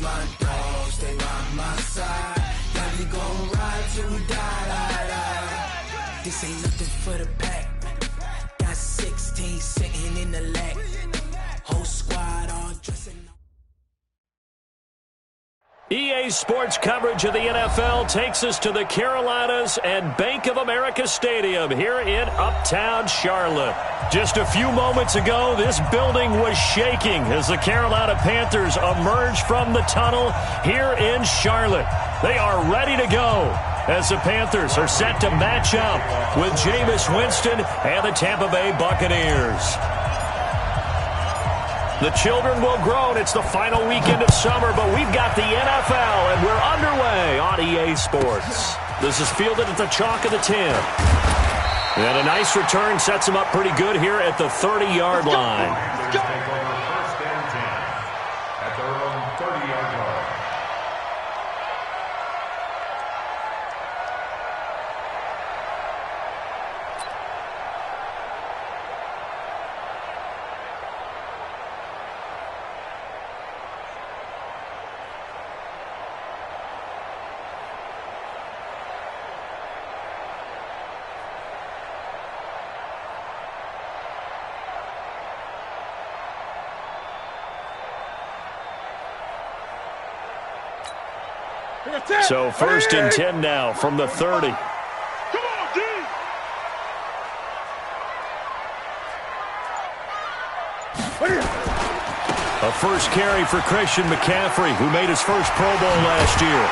my dogs, stay by my side. Yeah, we gon' ride till we die. This ain't nothing for the pack. Got 16 sitting in the lag. Whole squad all dressing up. EA Sports coverage of the NFL takes us to the Carolinas and Bank of America Stadium here in Uptown Charlotte. Just a few moments ago, this building was shaking as the Carolina Panthers emerged from the tunnel here in Charlotte. They are ready to go as the Panthers are set to match up with Jameis Winston and the Tampa Bay Buccaneers. The children will grow, and it's the final weekend of summer, but we've got the NFL, and we're underway on EA Sports. This is fielded at the chalk of the 10. And a nice return sets them up pretty good here at the 30-yard line. First and 10 at their own 30-yard line. So first and 10 now from the 30. A first carry for Christian McCaffrey, who made his first Pro Bowl last year.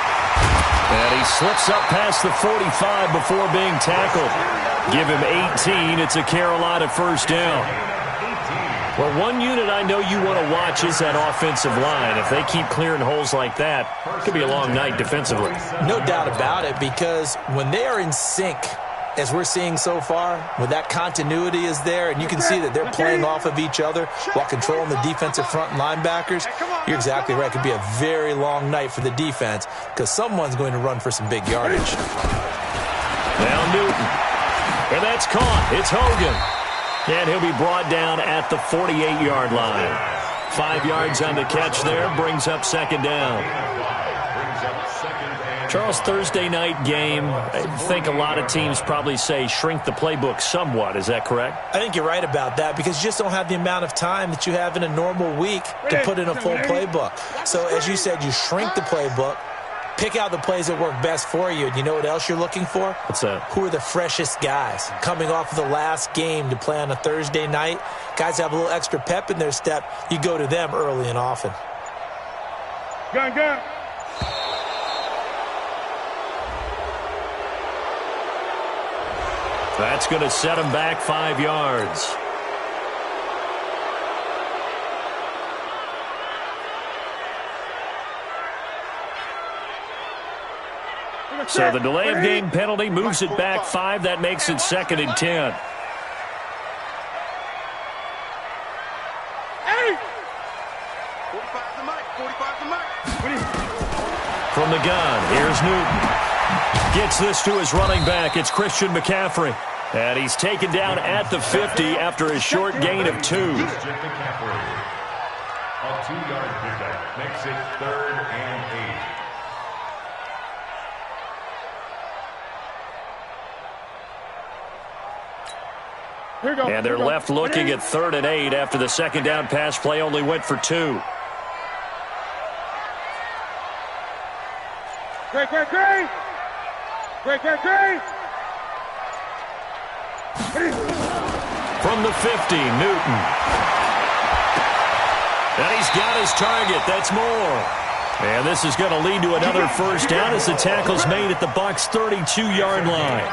And he slips up past the 45 before being tackled. Give him 18. It's a Carolina first down. Well, one unit I know you want to watch is that offensive line. If they keep clearing holes like that, it could be a long night defensively. No doubt about it, because when they are in sync, as we're seeing so far, when that continuity is there, and you can see that they're playing off of each other while controlling the defensive front linebackers, you're exactly right. It could be a very long night for the defense because someone's going to run for some big yardage. Now Newton. And that's caught. It's Hogan. And he'll be brought down at the 48-yard line. 5 yards on the catch there, brings up second down. Charles, Thursday night game, I think a lot of teams probably say shrink the playbook somewhat. Is that correct? I think you're right about that because you just don't have the amount of time that you have in a normal week to put in a full playbook. So as you said, you shrink the playbook, pick out the plays that work best for you. And you know what else you're looking for? What's that? Who are the freshest guys coming off of the last game to play on a Thursday night? Guys have a little extra pep in their step. You go to them early and often. Gun. That's going to set him back 5 yards. So the delay of game penalty moves it back 5. That makes it second and 10. From the gun, here's Newton. Gets this to his running back. It's Christian McCaffrey. And he's taken down at the 50 after a short gain of 2. A 2-yard pickup makes it 3rd and 8. And they're left looking at 3rd and 8 after the second down pass play only went for 2. Great. From the 50, Newton. And he's got his target. That's more. And this is going to lead to another first down as the tackle's made at the Bucs' 32-yard line.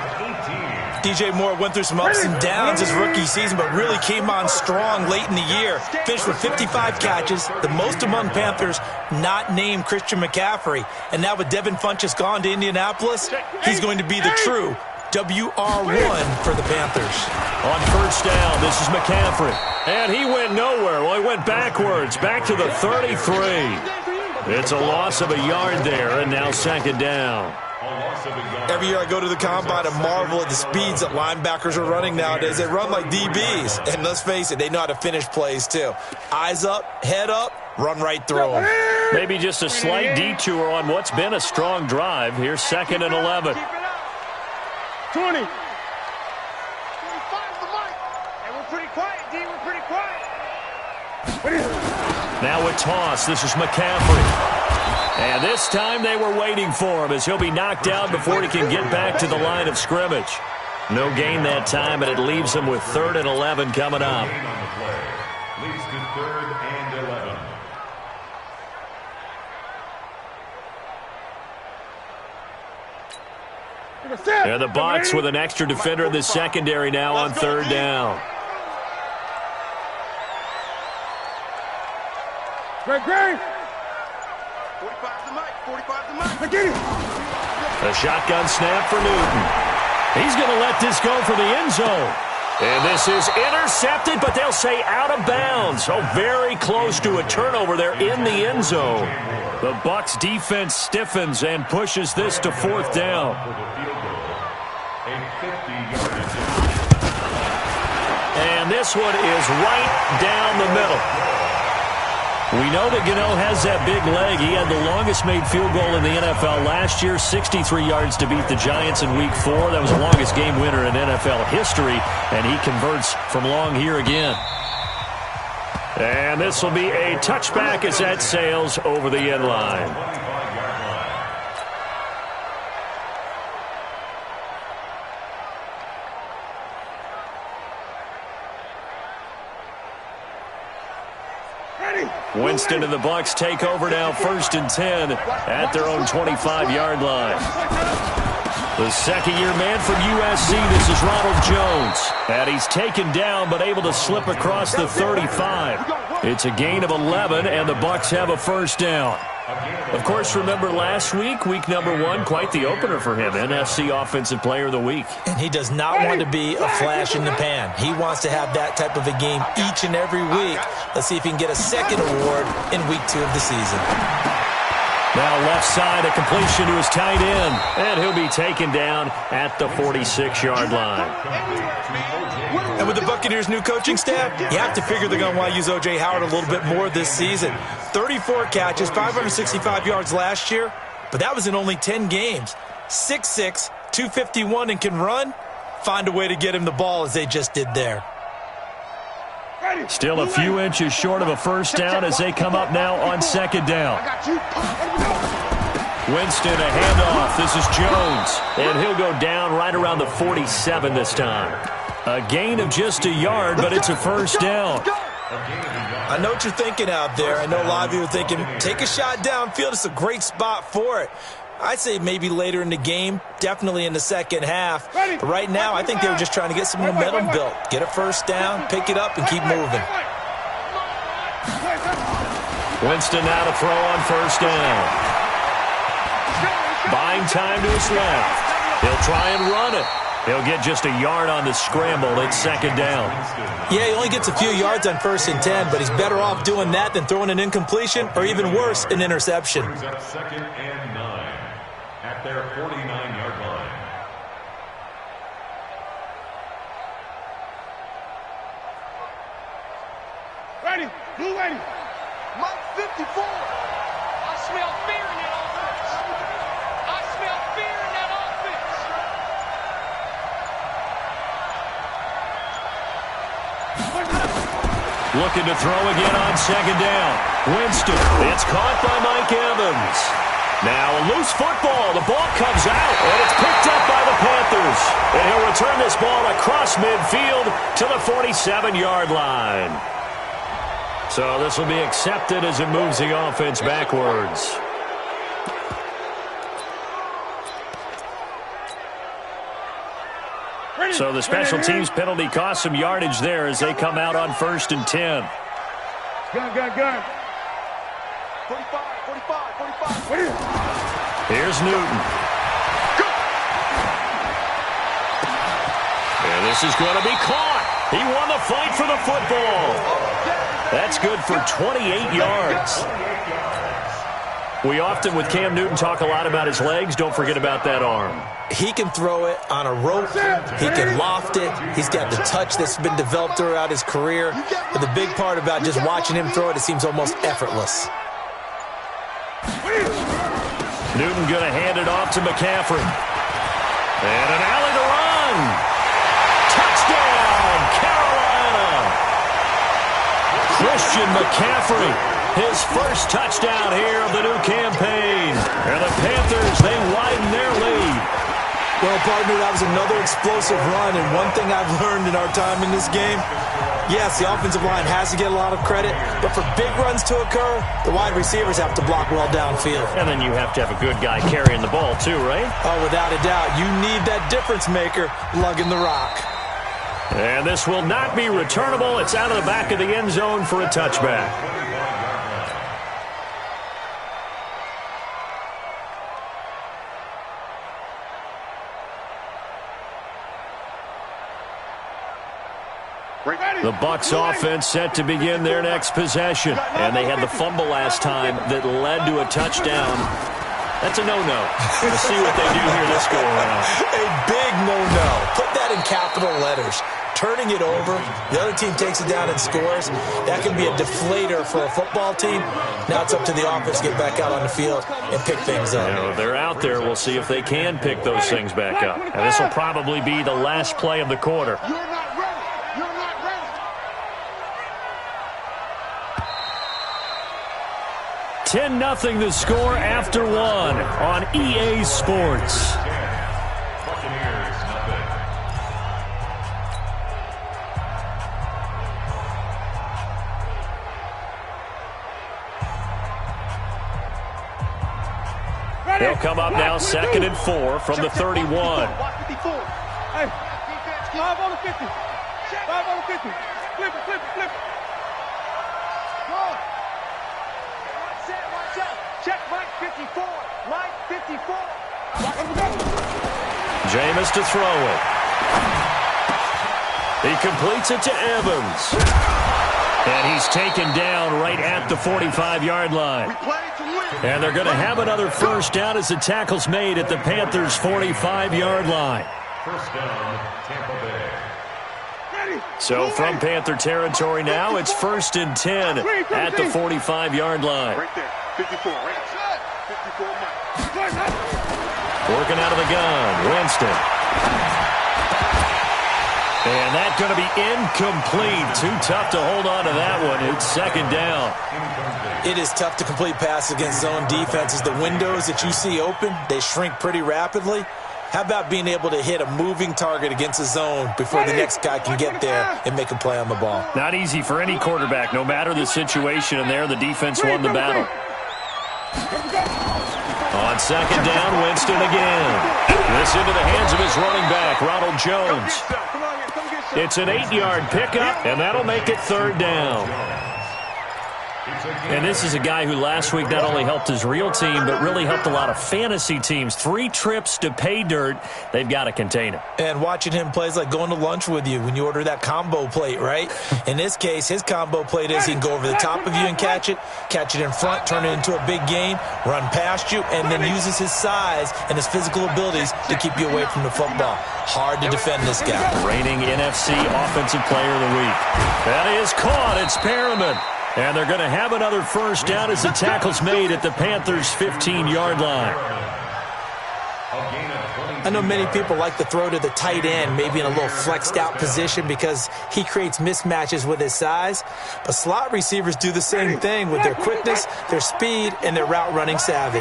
DJ Moore went through some ups and downs his rookie season, but really came on strong late in the year. Finished with 55 catches, the most among Panthers not named Christian McCaffrey. And now with Devin Funchess gone to Indianapolis, he's going to be the true WR1 for the Panthers. On first down, this is McCaffrey. And he went nowhere. Well, he went backwards, back to the 33. It's a loss of a yard there, and now second down. Every year I go to the combine and marvel at the speeds that linebackers are running nowadays. They run like DBs. And let's face it, they know how to finish plays too. Eyes up, head up, run right through them. Maybe just a slight detour on what's been a strong drive. Here's 2nd and 11. 20. Now a toss. This is McCaffrey. And this time they were waiting for him as he'll be knocked down before he can get back to the line of scrimmage. No gain that time, and it leaves him with 3rd and 11 coming up. Leads to 3rd and 11. And the Bucs with an extra defender in the secondary now on 3rd down. Great. 45 the mic. A shotgun snap for Newton. He's going to let this go for the end zone. And this is intercepted, but they'll say out of bounds. So very close to a turnover there in the end zone. The Bucs defense stiffens and pushes this to 4th down. And this one is right down the middle. We know that Gano has that big leg. He had the longest made field goal in the NFL last year, 63 yards to beat the Giants in Week 4. That was the longest game winner in NFL history, and he converts from long here again. And this will be a touchback as that sails over the end line. Winston and the Bucs take over now, 1st and 10 at their own 25-yard line. The second-year man from USC, this is Ronald Jones. And he's taken down but able to slip across the 35. It's a gain of 11, and the Bucs have a 1st down. Of course, remember last week, week number 1, quite the opener for him, NFC Offensive Player of the Week. And he does not want to be a flash in the pan. He wants to have that type of a game each and every week. Let's see if he can get a second award in week 2 of the season. Now left side, a completion to his tight end, and he'll be taken down at the 46-yard line. And with the Buccaneers' new coaching staff, you have to figure they're going to want to use O.J. Howard a little bit more this season. 34 catches, 565 yards last year, but that was in only 10 games. 6'6", 251, and can run. Find a way to get him the ball as they just did there. Still a few inches short of a 1st down as they come up now on 2nd down. Winston, a handoff. This is Jones, and he'll go down right around the 47 this time. A gain of just a yard, but it's a 1st down. I know what you're thinking out there. I know a lot of you are thinking, take a shot downfield. It's a great spot for it. I'd say maybe later in the game, definitely in the second half. But right now, I think they were just trying to get some momentum built. Get a 1st down, pick it up, and keep moving. Winston now to throw on 1st down. Buying time to his left. He'll try and run it. He'll get just a yard on the scramble. It's 2nd down. Yeah, he only gets a few yards on 1st and 10, but he's better off doing that than throwing an incompletion or even worse, an interception. 2nd and 9 at their 49-yard line. Ready, blue ready. Mike 54. I smell fear in that offense. I smell fear in that offense. Looking to throw again on 2nd down. Winston. It's caught by Mike Evans. Now a loose football. The ball comes out, and it's picked up by the Panthers. And he'll return this ball across midfield to the 47-yard line. So this will be accepted as it moves the offense backwards. So the special teams penalty cost some yardage there as they come out on 1st and 10. Gun. 45. Here's Newton. And this is going to be caught. He won the fight for the football. That's good for 28 yards. We often, with Cam Newton, talk a lot about his legs. Don't forget about that arm. He can throw it on a rope. He can loft it. He's got the touch that's been developed throughout his career. But the big part about just watching him throw it, it seems almost effortless. Newton going to hand it off to McCaffrey. And an alley to run. Touchdown, Carolina. Christian McCaffrey, his first touchdown here of the new campaign. And the Panthers, they widen their lead. Well, partner, that was another explosive run, and one thing I've learned in our time in this game, yes, the offensive line has to get a lot of credit, but for big runs to occur, the wide receivers have to block well downfield. And then you have to have a good guy carrying the ball too, right? Oh, without a doubt. You need that difference maker lugging the rock. And this will not be returnable. It's out of the back of the end zone for a touchback. The Bucs offense set to begin their next possession. And they had the fumble last time that led to a touchdown. That's a no-no. We'll see what they do here this go-around. A big no-no. Put that in capital letters. Turning it over, the other team takes it down and scores. That can be a deflator for a football team. Now it's up to the offense to get back out on the field and pick things up. You know, they're out there. We'll see if they can pick those things back up. And this will probably be the last play of the quarter. 10-0 the score after one on EA Sports. They'll come up now 2nd and 4 from the 31. Hey, 5 on the 50. 5 on the 50. Flip it, flip it, flip it. Go on. Watch out. Check Mike 54. Mike 54. Jameis to throw it. He completes it to Evans. And he's taken down right at the 45-yard line. And they're going to have another first down as the tackle's made at the Panthers' 45-yard line. First down, Tampa Bay. So from Panther territory now, it's 1st and 10 at the 45-yard line. Right there. 54, right outside. 54, Mike. Working out of the gun, Winston. And that's going to be incomplete. Too tough to hold on to that one. It's 2nd down. It is tough to complete passes against zone defenses. The windows that you see open, they shrink pretty rapidly. How about being able to hit a moving target against a zone before the next guy can get there and make a play on the ball? Not easy for any quarterback, no matter the situation, and there the defense won the battle. On 2nd down, Winston again. This into the hands of his running back, Ronald Jones. It's an 8-yard pickup, and that'll make it 3rd down. And this is a guy who last week not only helped his real team, but really helped a lot of fantasy teams. 3 trips to pay dirt. They've got to contain him. And watching him play is like going to lunch with you when you order that combo plate, right? In this case, his combo plate is he can go over the top of you and catch it in front, turn it into a big gain, run past you, and then uses his size and his physical abilities to keep you away from the football. Hard to defend this guy. Reigning NFC Offensive Player of the Week. That is caught. It's Perriman. And they're going to have another first down as the tackle's made at the Panthers' 15-yard line. I know many people like to throw to the tight end, maybe in a little flexed out position because he creates mismatches with his size. But slot receivers do the same thing with their quickness, their speed, and their route running savvy.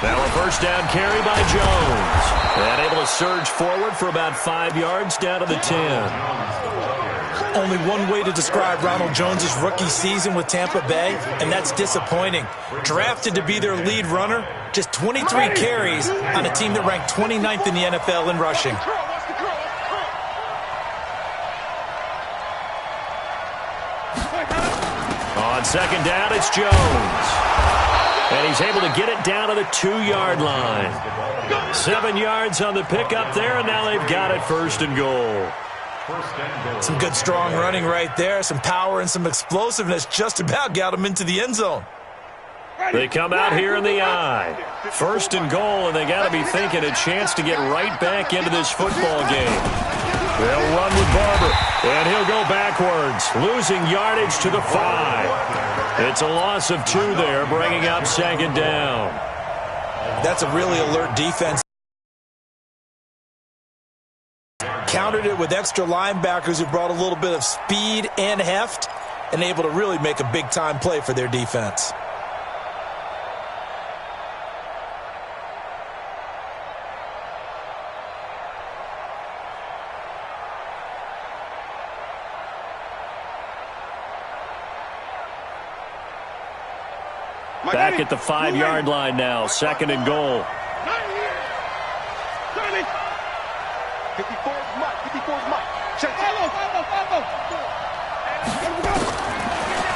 Now a first down carry by Jones. And able to surge forward for about 5 yards down to the 10. Only one way to describe Ronald Jones' rookie season with Tampa Bay, and that's disappointing. Drafted to be their lead runner, just 23 carries on a team that ranked 29th in the NFL in rushing. On 2nd down, it's Jones. And he's able to get it down to the 2-yard line. 7 yards on the pickup there, and now they've got it 1st and goal. Some good strong running right there, some power and some explosiveness just about got him into the end zone. They come out here in the I. 1st and goal, and they got to be thinking a chance to get right back into this football game. They'll run with Barber, and he'll go backwards, losing yardage to the 5. It's a loss of 2 there, bringing up second down. That's a really alert defense. Countered it with extra linebackers who brought a little bit of speed and heft and able to really make a big-time play for their defense. Back at the 5-yard line now, second and goal. 54 is Mike. 54 is Mike. Check.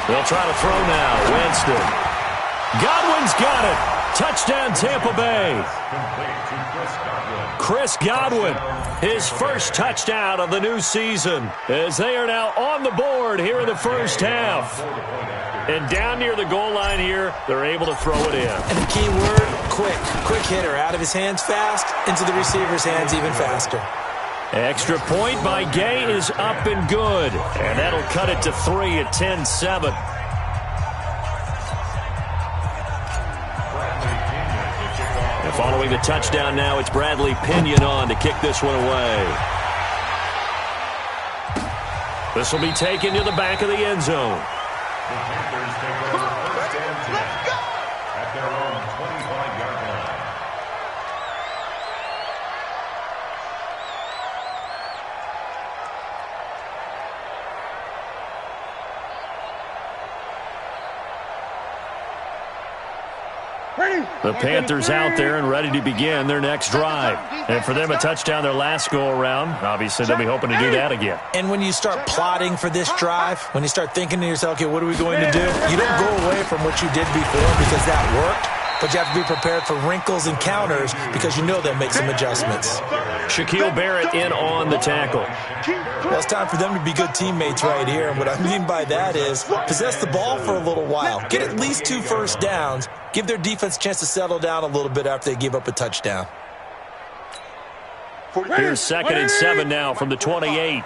They'll try to throw now. Winston. Godwin's got it. Touchdown, Tampa Bay. Chris Godwin, his first touchdown of the new season, as they are now on the board here in the first half. And down near the goal line here, they're able to throw it in. And the key word, quick. Quick hitter. Out of his hands fast, into the receiver's hands even faster. Extra point by Gay is up and good. And that'll cut it to 3 at 10-7. And following the touchdown now, it's Bradley Pinion on to kick this one away. This will be taken to the back of the end zone. The Panthers take over first and 10 at their own 25-yard line. The Panthers out there and ready to begin their next drive. And for them, a touchdown their last go-around. Obviously, they'll be hoping to do that again. And when you start plotting for this drive, when you start thinking to yourself, okay, what are we going to do? You don't go away from what you did before because that worked, but you have to be prepared for wrinkles and counters because you know they'll make some adjustments. Shaquille Barrett in on the tackle. Well, it's time for them to be good teammates right here. And what I mean by that is possess the ball for a little while. Get at least 2 first downs. Give their defense a chance to settle down a little bit after they give up a touchdown. Here's second and 7 now from the 28. Exit.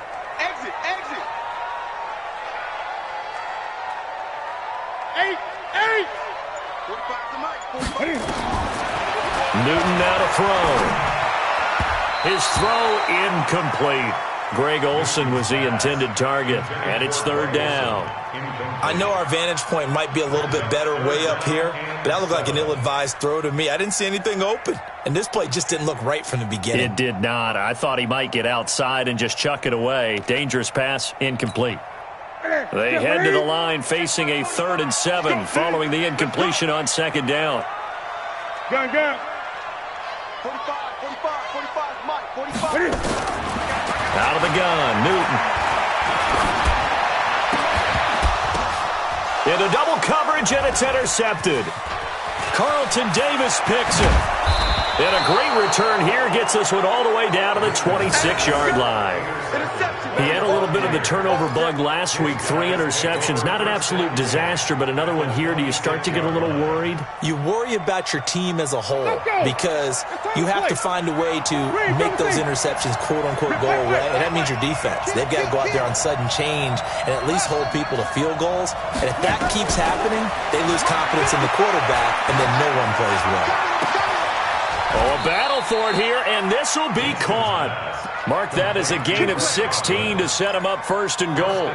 Eight. 45 to Mike. Newton now to throw. His throw incomplete. Greg Olsen was the intended target, and it's third down. I know our vantage point might be a little bit better way up here, but that looked like an ill-advised throw to me. I didn't see anything open, and this play just didn't look right from the beginning. It did not. I thought he might get outside and just chuck it away. Dangerous pass, incomplete. They head to the line facing a 3rd and 7 following the incompletion on second down. Gun. 45, Mike. 45. Out of the gun, Newton. Into double coverage, and it's intercepted. Carlton Davis picks it. And a great return here gets this one all the way down to the 26-yard line. He had a little bit of the turnover bug last week, 3 interceptions. Not an absolute disaster, but another one here. Do you start to get a little worried? You worry about your team as a whole because you have to find a way to make those interceptions, quote-unquote, go away, and that means your defense. They've got to go out there on sudden change and at least hold people to field goals. And if that keeps happening, they lose confidence in the quarterback, and then no one plays well. Oh, a battle for it here, and this will be caught. Mark that as a gain of 16 to set him up first and goal.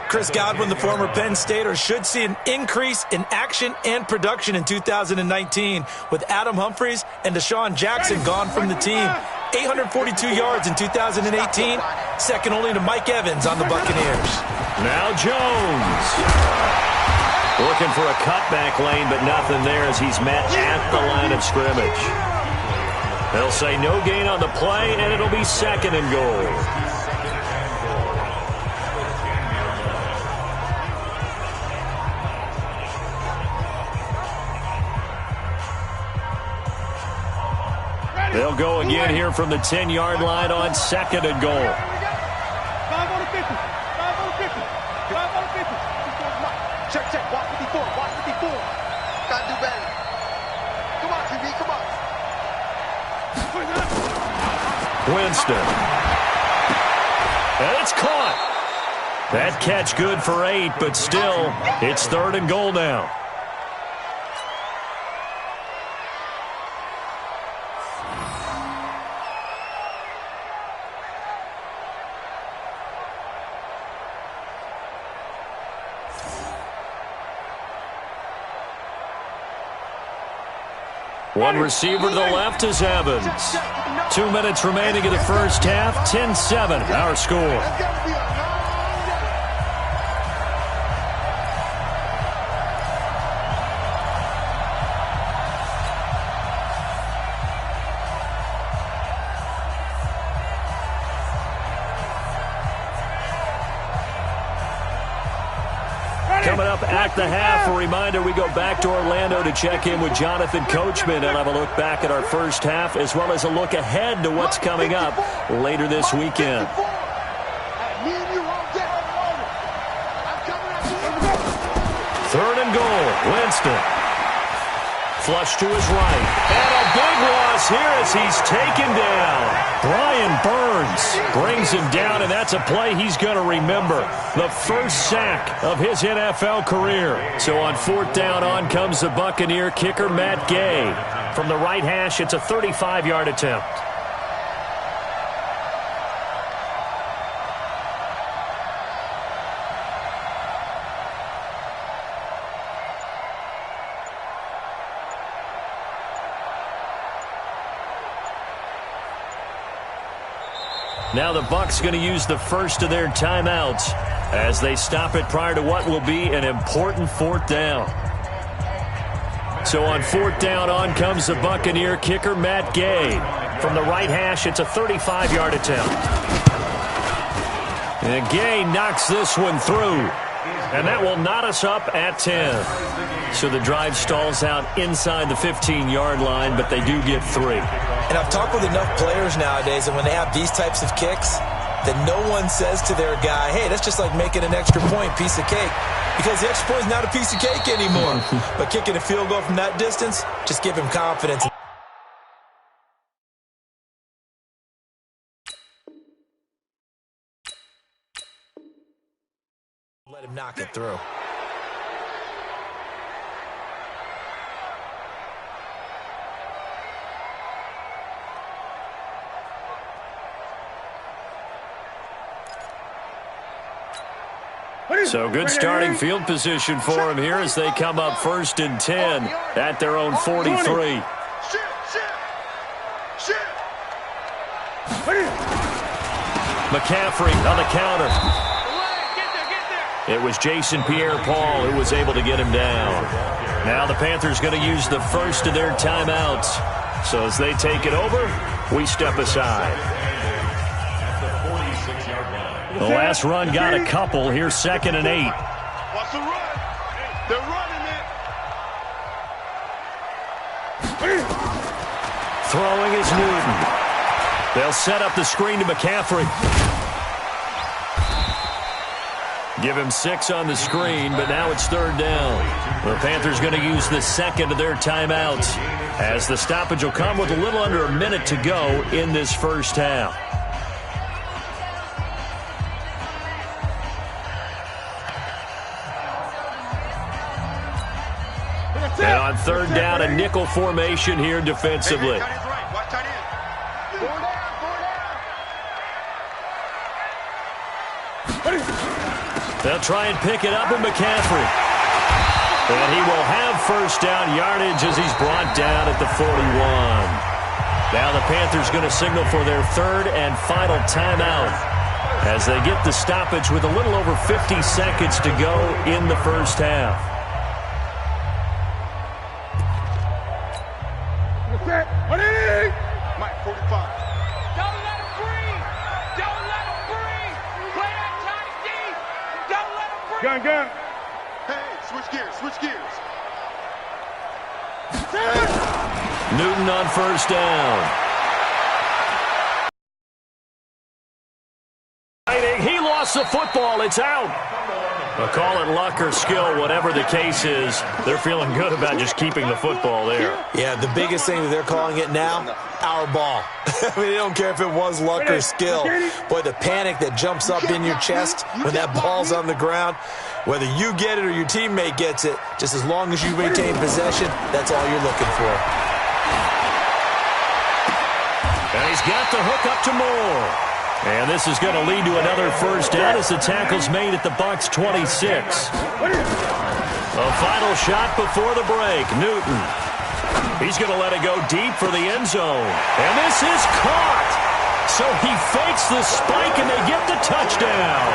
Chris Godwin, the former Penn Stater, should see an increase in action and production in 2019 with Adam Humphries and Deshaun Jackson gone from the team. 842 yards in 2018, second only to Mike Evans on the Buccaneers. Now Jones. Looking for a cutback lane, but nothing there as he's met at the line of scrimmage. They'll say no gain on the play, and it'll be second and goal. They'll go again here from the 10-yard line on second and goal. 5 on the 50. 5 on the 50. 5 on the 50. Check. Watch 54. Gotta do better. Come on, TV. Come on. Winston. And it's caught. That catch good for 8, but still, it's 3rd and goal now. One receiver to the left is Evans. 2 minutes remaining in the first half. 10-7, our score. Coming up at the half, a reminder we go back to Orlando to check in with Jonathan Coachman and have a look back at our first half as well as a look ahead to what's coming up later this weekend. 3rd and goal, Winston. Flush to his right. And a big loss here as he's taken down. Brian Burns brings him down, and that's a play he's going to remember. The first sack of his NFL career. So on 4th down, on comes the Buccaneer kicker, Matt Gay. From the right hash, it's a 35-yard attempt. Now the Bucs going to use the first of their timeouts as they stop it prior to what will be an important 4th down. So on 4th down, on comes the Buccaneer kicker, Matt Gay. From the right hash, it's a 35-yard attempt. And Gay knocks this one through. And that will knot us up at 10. So the drive stalls out inside the 15-yard line, but they do get 3. And I've talked with enough players nowadays, and when they have these types of kicks, that no one says to their guy, hey, that's just like making an extra point, piece of cake. Because the extra point is not a piece of cake anymore. But kicking a field goal from that distance, just give him confidence. Let him knock it through. So good starting field position for him here as they come up 1st and 10 at their own 43. McCaffrey on the counter. It was Jason Pierre-Paul who was able to get him down. Now the Panthers going to use the first of their timeouts. So as they take it over, we step aside. The last run got a couple. Here's 2nd and 8. Watch the run. They're running it. Throwing is Newton. They'll set up the screen to McCaffrey. Give him 6 on the screen, but now it's 3rd down. The Panthers going to use the second of their timeouts as the stoppage will come with a little under a minute to go in this first half. And on 3rd down, a nickel formation here defensively. They'll try and pick it up with McCaffrey. And he will have 1st down yardage as he's brought down at the 41. Now the Panthers going to signal for their 3rd and final timeout as they get the stoppage with a little over 50 seconds to go in the first half. Mike, 45. Don't let him breathe. Don't let him breathe. Play that tight deep. Don't let him breathe. Gun. Hey, switch gears. Newton on 1st down. He lost the football. It's out. Well, call it luck or skill, whatever the case is, they're feeling good about just keeping the football there. Yeah, the biggest thing that they're calling it now, our ball. I mean, they don't care if it was luck or skill. Boy, the panic that jumps up in your chest when that ball's on the ground, whether you get it or your teammate gets it, just as long as you maintain possession, that's all you're looking for. And he's got the hook up to Moore. And this is going to lead to another first down as the tackle's made at the Bucs 26. A final shot before the break. Newton. He's going to let it go deep for the end zone. And this is caught. So he fakes the spike and they get the touchdown.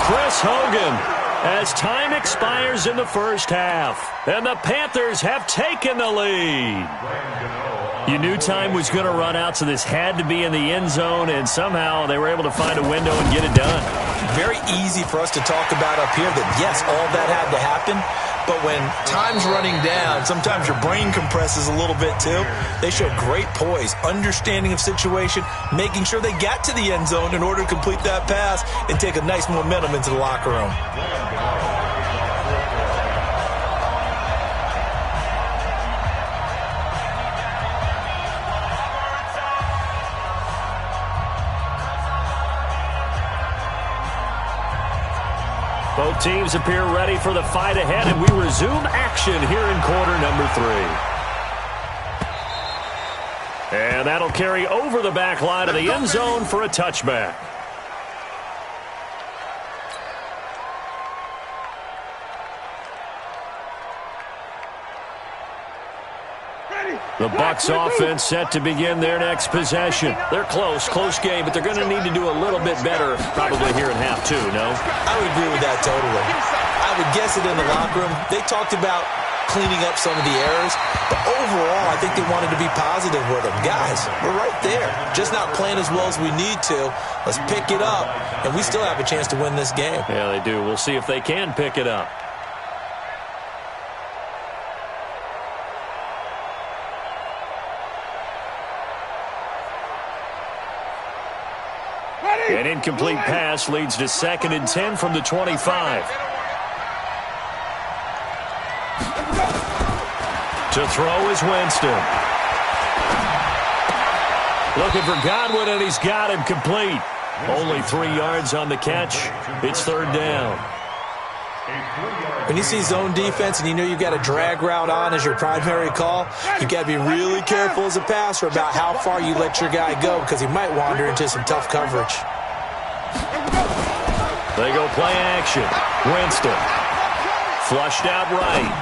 Chris Hogan, as time expires in the first half. And the Panthers have taken the lead. You knew time was going to run out, so this had to be in the end zone, and somehow they were able to find a window and get it done. Very easy for us to talk about up here that, yes, all that had to happen, but when time's running down, sometimes your brain compresses a little bit too. They show great poise, understanding of situation, making sure they got to the end zone in order to complete that pass and take a nice momentum into the locker room. Both teams appear ready for the fight ahead, and we resume action here in quarter number 3. And that'll carry over the back line of the end zone for a touchback. The Bucs offense set to begin their next possession. They're close game, but they're going to need to do a little bit better probably here in half 2, no? I would agree with that totally. I would guess it in the locker room. They talked about cleaning up some of the errors, but overall, I think they wanted to be positive with them. Guys, we're right there. Just not playing as well as we need to. Let's pick it up, and we still have a chance to win this game. Yeah, they do. We'll see if they can pick it up. An incomplete pass leads to 2nd and 10 from the 25. To throw is Winston. Looking for Godwin, and he's got him complete. Only 3 yards on the catch. It's 3rd down. When you see zone defense and you know you've got a drag route on as your primary call, you've got to be really careful as a passer about how far you let your guy go because he might wander into some tough coverage. They go play action. Winston. Flushed out right.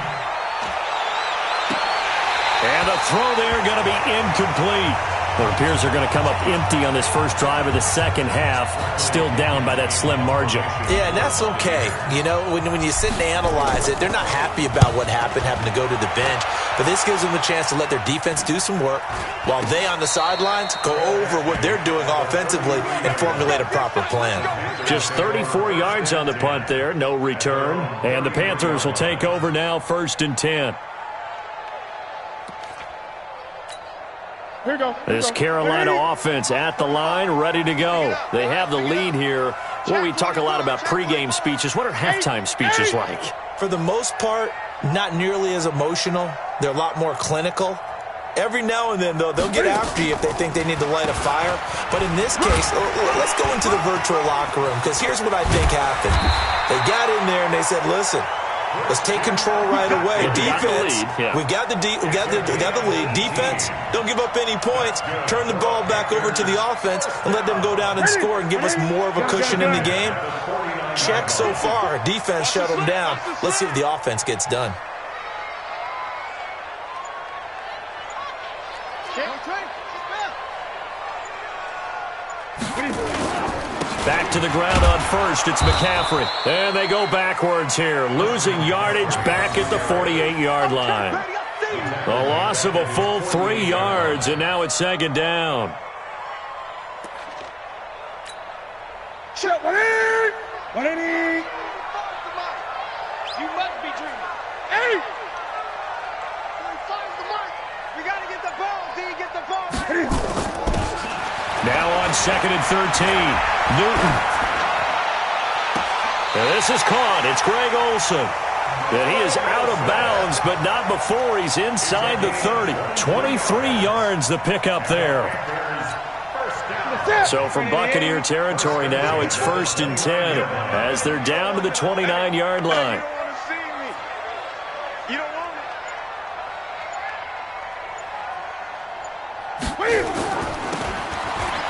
And the throw there going to be incomplete. It appears they're going to come up empty on this first drive of the second half, still down by that slim margin. Yeah, and that's okay. You know, when you sit and analyze it, they're not happy about what happened, having to go to the bench. But this gives them a chance to let their defense do some work while they on the sidelines go over what they're doing offensively and formulate a proper plan. Just 34 yards on the punt there, no return. And the Panthers will take over now, 1st and 10. This Carolina offense at the line, ready to go. They have the lead here. Well, we talk a lot about pregame speeches. What are halftime speeches like? For the most part, not nearly as emotional. They're a lot more clinical. Every now and then, though, they'll get after you if they think they need to light a fire. But in this case, let's go into the virtual locker room, because here's what I think happened. They got in there and they said, listen, let's take control right away. Defense, we got the lead. Defense, don't give up any points. Turn the ball back over to the offense and let them go down and score and give us more of a cushion in the game. Check so far. Defense shut them down. Let's see if the offense gets done. Back to the ground on first. It's McCaffrey. And they go backwards here. Losing yardage back at the 48-yard line. A loss of a full 3 yards, and now it's 2nd down. You must be dreaming. Hey! We got to get the ball. D, get the ball. Now on 2nd and 13. Newton. And this is caught. It's Greg Olsen. And he is out of bounds, but not before he's inside the 30. 23 yards the pickup there. So from Buccaneer territory now, it's 1st and 10 as they're down to the 29-yard line.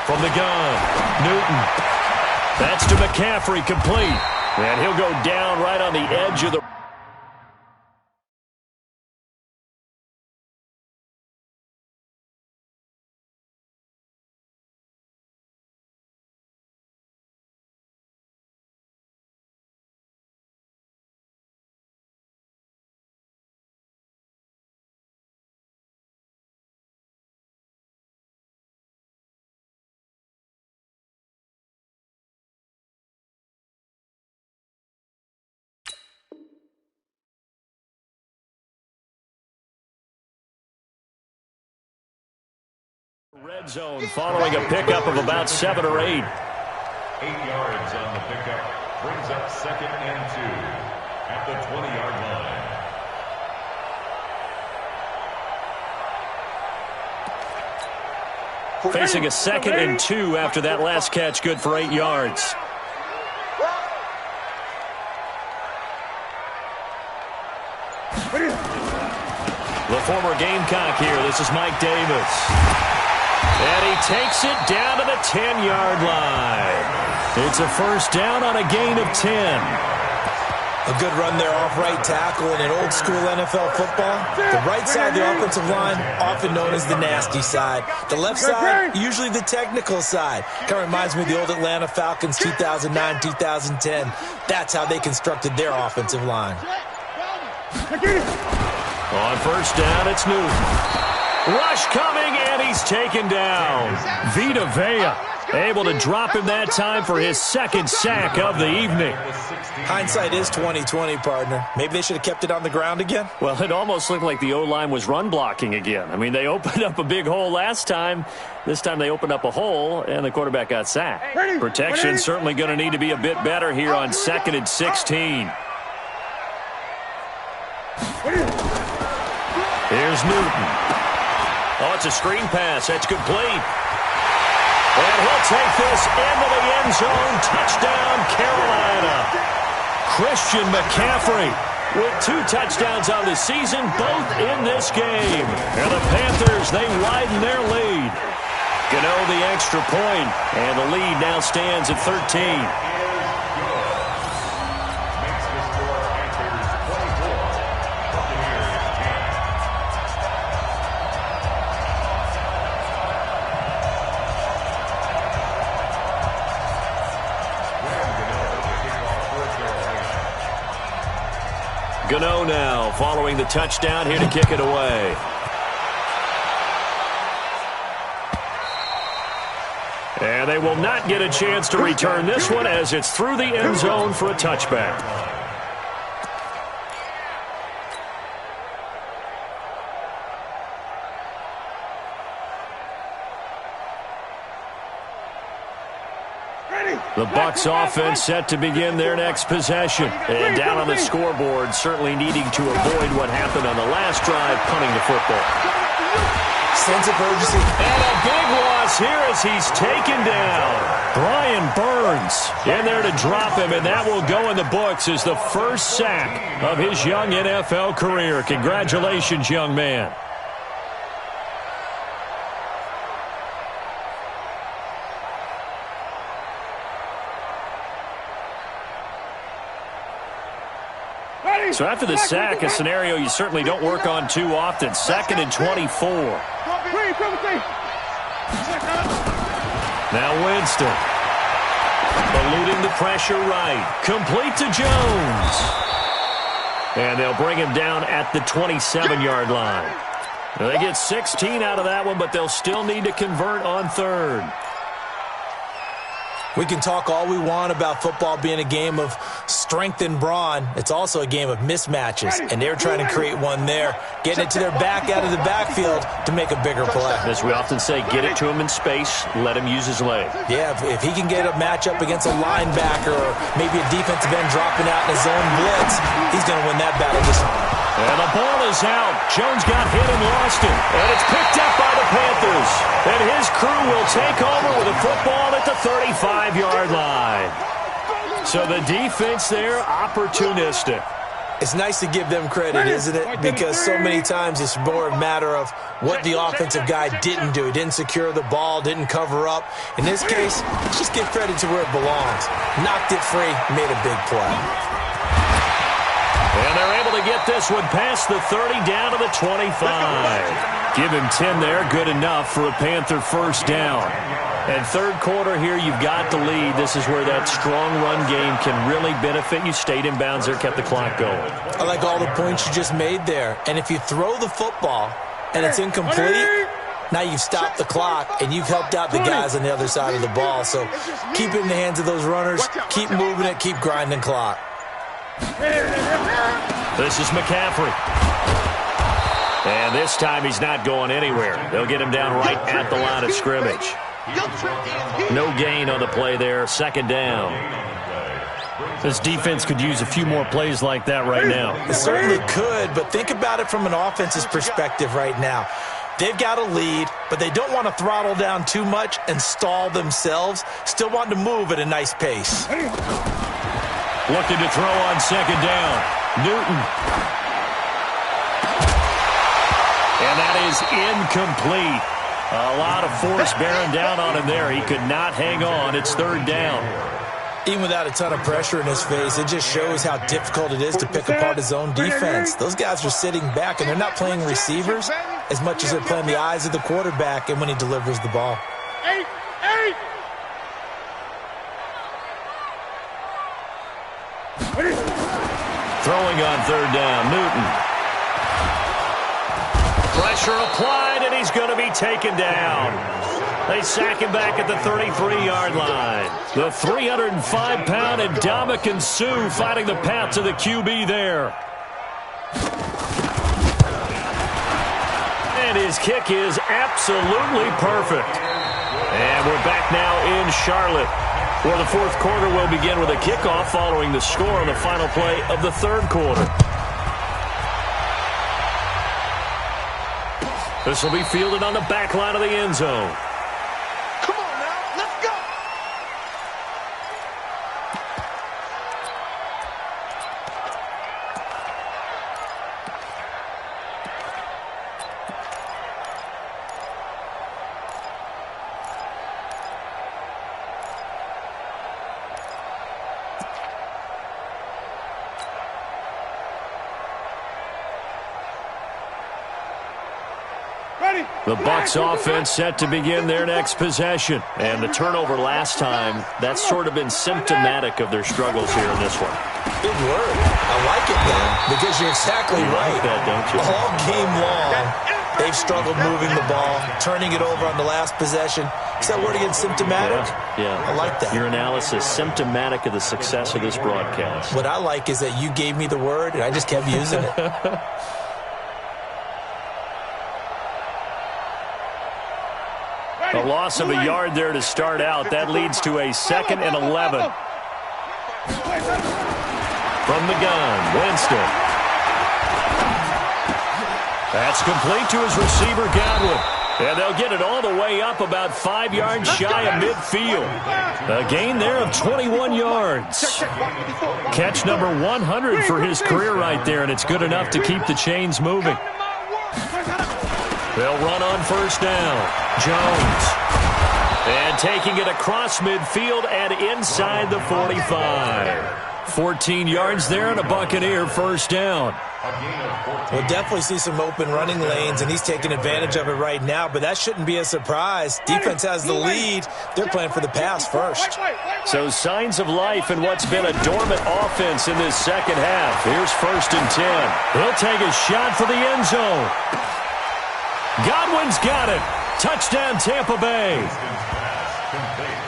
From the gun, Newton. That's to McCaffrey, complete. And he'll go down right on the edge of the... Red zone following a pickup of about 7 or 8. 8 yards on the pickup. Brings up 2nd and 2 at the 20-yard line. Facing a 2nd and 2 after that last catch, good for 8 yards. The former Gamecock here. This is Mike Davis. And he takes it down to the 10-yard line. It's a first down on a gain of 10. A good run there off right tackle in an old-school NFL football. The right side of the offensive line, often known as the nasty side. The left side, usually the technical side. Kind of reminds me of the old Atlanta Falcons 2009-2010. That's how they constructed their offensive line. On first down, it's Newton. Rush coming, and he's taken down. Vita Vea able to drop him that time for his 2nd sack of the evening. Hindsight is 20/20, partner. Maybe they should have kept it on the ground again. Well, it almost looked like the O-line was run blocking again. I mean, they opened up a big hole last time. This time they opened up a hole, and the quarterback got sacked. Protection certainly going to need to be a bit better here on 2nd and 16. Here's Newton. Oh, it's a screen pass. That's complete. And he'll take this into the end zone. Touchdown, Carolina. Christian McCaffrey with 2 touchdowns on the season, both in this game. And the Panthers, they widen their lead. Gano the extra point, and the lead now stands at 13. Gano now following the touchdown here to kick it away. And they will not get a chance to return this one as it's through the end zone for a touchback. The Bucs offense set to begin their next possession. And down on the scoreboard, certainly needing to avoid what happened on the last drive, punting the football. Sense of urgency. And a big loss here as he's taken down. Brian Burns in there to drop him, and that will go in the books as the first sack of his young NFL career. Congratulations, young man. So after the sack, a scenario you certainly don't work on too often. 2nd and 24. Now Winston. Eluding the pressure right. Complete to Jones. And they'll bring him down at the 27-yard line. Now they get 16 out of that one, but they'll still need to convert on 3rd. We can talk all we want about football being a game of strength and brawn. It's also a game of mismatches, and they're trying to create one there, getting it to their back out of the backfield to make a bigger play. As we often say, get it to him in space, let him use his leg. Yeah, if he can get a matchup against a linebacker or maybe a defensive end dropping out in his own blitz, he's going to win that battle. And the ball is out. Jones got hit and lost it. And it's picked up by the Panthers. And his crew will take over with a football at the 35-yard line. So the defense there, opportunistic. It's nice to give them credit, isn't it? Because so many times it's more a matter of what the offensive guy didn't do. He didn't secure the ball, didn't cover up. In this case, let's just give credit to where it belongs. Knocked it free, made a big play. And they're able to get this one past the 30 down to the 25. Give him 10 there, good enough for a Panther first down. And third quarter here, you've got the lead. This is where that strong run game can really benefit you. Stayed in bounds there, kept the clock going. I like all the points you just made there. And if you throw the football and it's incomplete, now you've stopped the clock and you've helped out the guys on the other side of the ball. So keep it in the hands of those runners, keep moving it, keep grinding clock. This is McCaffrey. And this time he's not going anywhere. They'll get him down right at the line of scrimmage. No gain on the play there. Second down. This defense could use a few more plays like that right now. It certainly could, but think about it from an offense's perspective right now. They've got a lead, but they don't want to throttle down too much and stall themselves. Still want to move at a nice pace. Looking to throw on second down. Newton. And that is incomplete. A lot of force bearing down on him there. He could not hang on. It's third down. Even without a ton of pressure in his face, it just shows how difficult it is to pick apart his own defense. Those guys are sitting back, and they're not playing receivers as much as they're playing the eyes of the quarterback and when he delivers the ball. Throwing on third down, Newton. Pressure applied, and he's going to be taken down. They sack him back at the 33-yard line. The 305-pound Ndamukong Suh fighting the path to the QB there. And his kick is absolutely perfect. And we're back now in Charlotte, where the fourth quarter will begin with a kickoff following the score on the final play of the third quarter. This will be fielded on the back line of the end zone. Come on now, let's go. The Bucs offense set to begin their next possession. And the turnover last time, that's sort of been symptomatic of their struggles here in this one. Big word. I like it, man, because you're exactly right. Like that, don't you? All game long, they've struggled moving the ball, turning it over on the last possession. Is that word again, symptomatic? Yeah. I like that. Your analysis, symptomatic of the success of this broadcast. What I like is that you gave me the word, and I just kept using it. A loss of a yard there to start out. That leads to a 2nd and 11. From the gun, Winston. That's complete to his receiver, Godwin. And they'll get it all the way up about 5 yards shy of midfield. A gain there of 21 yards. Catch number 100 for his career right there, and it's good enough to keep the chains moving. They'll run on first down. Jones. And taking it across midfield and inside the 45. 14 yards there and a Buccaneer first down. We'll definitely see some open running lanes, and he's taking advantage of it right now, but that shouldn't be a surprise. Defense has the lead. They're playing for the pass first. So signs of life in what's been a dormant offense in this second half. Here's 1st and 10. He'll take a shot for the end zone. Godwin's got it. Touchdown, Tampa Bay.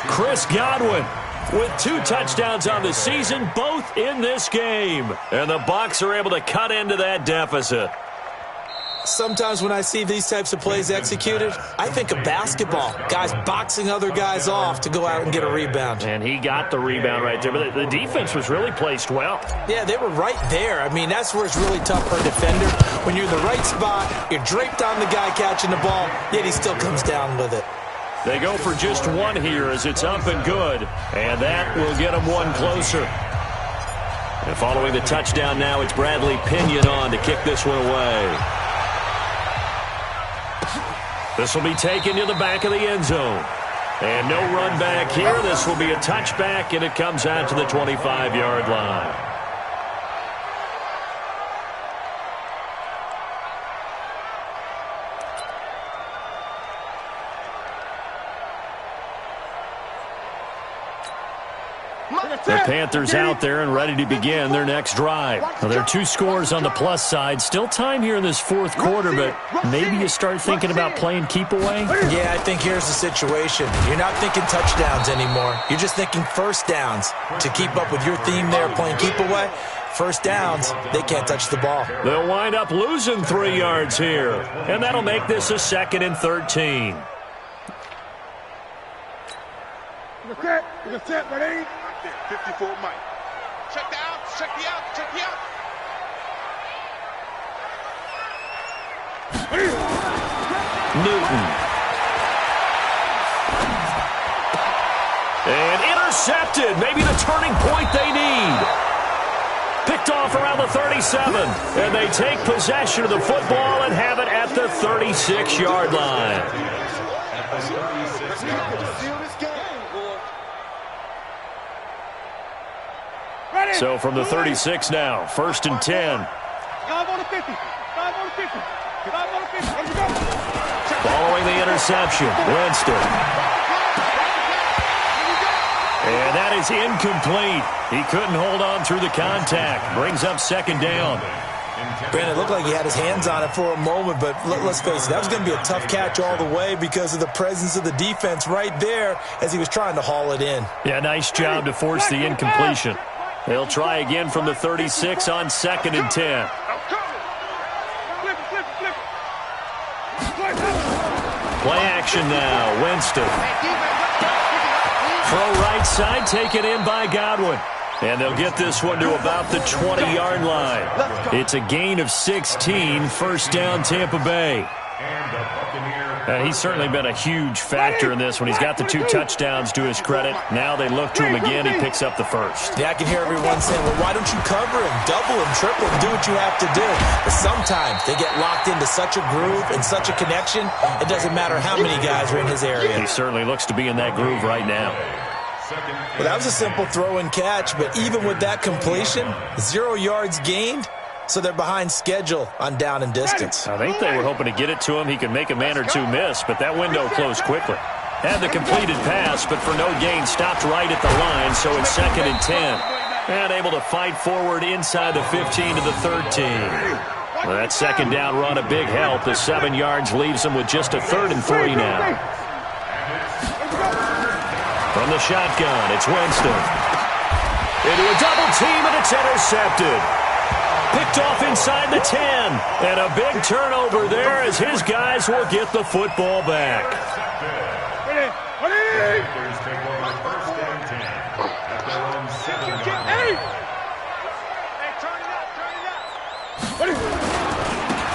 Chris Godwin with 2 touchdowns on the season, both in this game. And the Bucs are able to cut into that deficit. Sometimes when I see these types of plays executed, I think of basketball. Guys boxing other guys off to go out and get a rebound. And he got the rebound right there. But the defense was really placed well. Yeah, they were right there. I mean, that's where it's really tough for a defender. When you're in the right spot, you're draped on the guy catching the ball, yet he still comes down with it. They go for just 1 here as it's up and good. And that will get them 1 closer. And following the touchdown now, it's Bradley Pinion on to kick this one away. This will be taken to the back of the end zone. And no run back here. This will be a touchback, and it comes out to the 25-yard line. The Panthers out there and ready to begin their next drive. Now, there are 2 scores on the plus side. Still time here in this 4th quarter, but maybe you start thinking about playing keep away? Yeah, I think here's the situation. You're not thinking touchdowns anymore. You're just thinking first downs. To keep up with your theme there, playing keep away, first downs, they can't touch the ball. They'll wind up losing 3 yards here, and that'll make this a 2nd and 13. Ready? 54 Mike. Check the out, check the out, check the out. Newton. And intercepted. Maybe the turning point they need. Picked off around the 37. And they take possession of the football and have it at the 36-yard line. So from the 36 now, 1st and 10. Following the interception, Winston. And that is incomplete. He couldn't hold on through the contact. Brings up 2nd down. Brandon, it looked like he had his hands on it for a moment, but let's face it, that was going to be a tough catch all the way because of the presence of the defense right there as he was trying to haul it in. Yeah, nice job to force the incompletion. They'll try again from the 36 on 2nd and 10. Play action now, Winston. Throw right side, taken in by Godwin. And they'll get this one to about the 20-yard line. It's a gain of 16, 1st down Tampa Bay. He's certainly been a huge factor in this when he's got the 2 touchdowns to his credit. Now they look to him again. He picks up the 1st. Yeah, I can hear everyone saying, well, why don't you cover him, double him, triple him, do what you have to do. But sometimes they get locked into such a groove and such a connection, it doesn't matter how many guys are in his area. He certainly looks to be in that groove right now. Well, that was a simple throw and catch, but even with that completion, 0 yards gained. So they're behind schedule on down and distance. I think they were hoping to get it to him. He could make a man or 2 miss, but that window closed quickly. Had the completed pass, but for no gain, stopped right at the line, so it's 2nd and 10. And able to fight forward inside the 15 to the 13. Well, that 2nd down run, a big help. The 7 yards leaves them with just a 3rd and 3 now. From the shotgun, it's Winston. Into a double team, and it's intercepted. Picked off inside the 10. And a big turnover there as his guys will get the football back.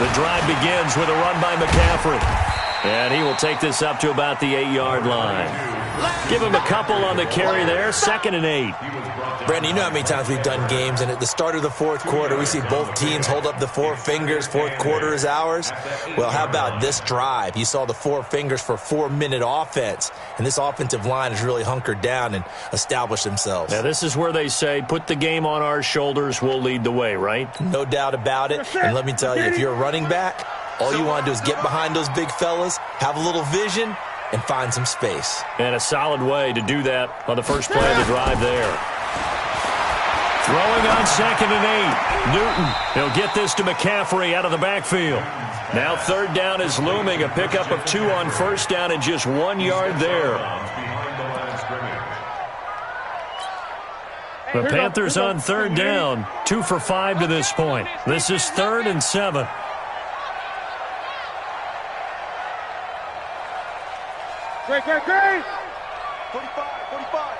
The drive begins with a run by McCaffrey. And he will take this up to about the 8-yard line. Give him a couple on the carry there, 2nd and 8. Brandon, you know how many times we've done games, and at the start of the 4th quarter, we see both teams hold up the 4 fingers, 4th quarter is ours. Well, how about this drive? You saw the 4 fingers for 4-minute offense, and this offensive line has really hunkered down and established themselves. Now, this is where they say, put the game on our shoulders, we'll lead the way, right? No doubt about it, and let me tell you, if you're a running back, all you want to do is get behind those big fellas, have a little vision, and find some space. And a solid way to do that on the first play of the drive there. Throwing on 2nd and 8. Newton, he'll get this to McCaffrey out of the backfield. Now 3rd down is looming, a pickup of 2 on 1st down and just 1 yard there. The Panthers on third down, 2 for 5 to this point. This is 3rd and 7. Great. 45,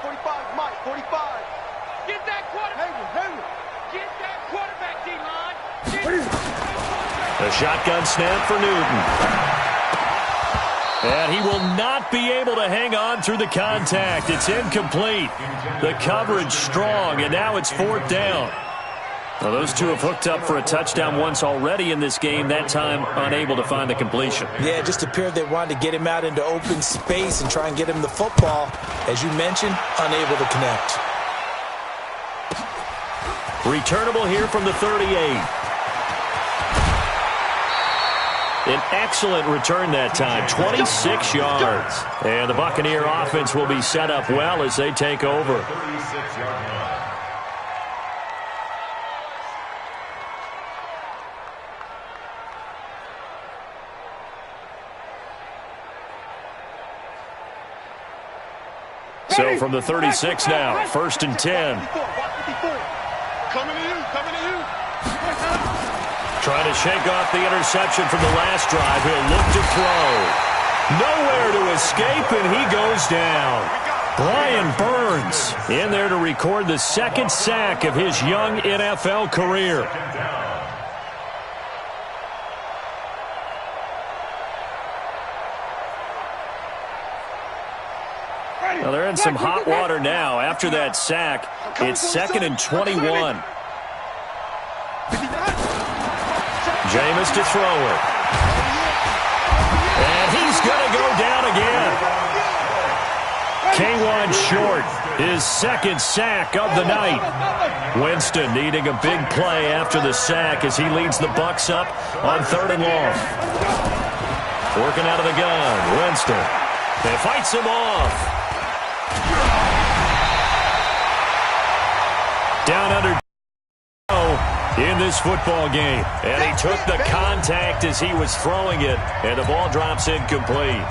45, Mike, 45. Get that quarterback. Get that quarterback, D-line. The shotgun snap for Newton. And he will not be able to hang on through the contact. It's incomplete. The coverage strong, and now it's 4th down. Well, those two have hooked up for a touchdown once already in this game, that time unable to find the completion. Yeah, it just appeared they wanted to get him out into open space and try and get him the football. As you mentioned, unable to connect. Returnable here from the 38. An excellent return that time, 26 yards. And the Buccaneer offense will be set up well as they take over. 36-yard line. So from the 36 now, 1st and 10. Coming to you. Trying to shake off the interception from the last drive. He'll look to throw. Nowhere to escape, and he goes down. Brian Burns in there to record the 2nd sack of his young NFL career. Well, they're in some hot water now. After that sack, it's 2nd and 21. Jameis to throw it. And he's going to go down again. K1 short, his 2nd sack of the night. Winston needing a big play after the sack as he leads the Bucs up on 3rd and long. Working out of the gun, Winston. And fights him off. Down under in this football game. And he took the contact as he was throwing it, and the ball drops incomplete.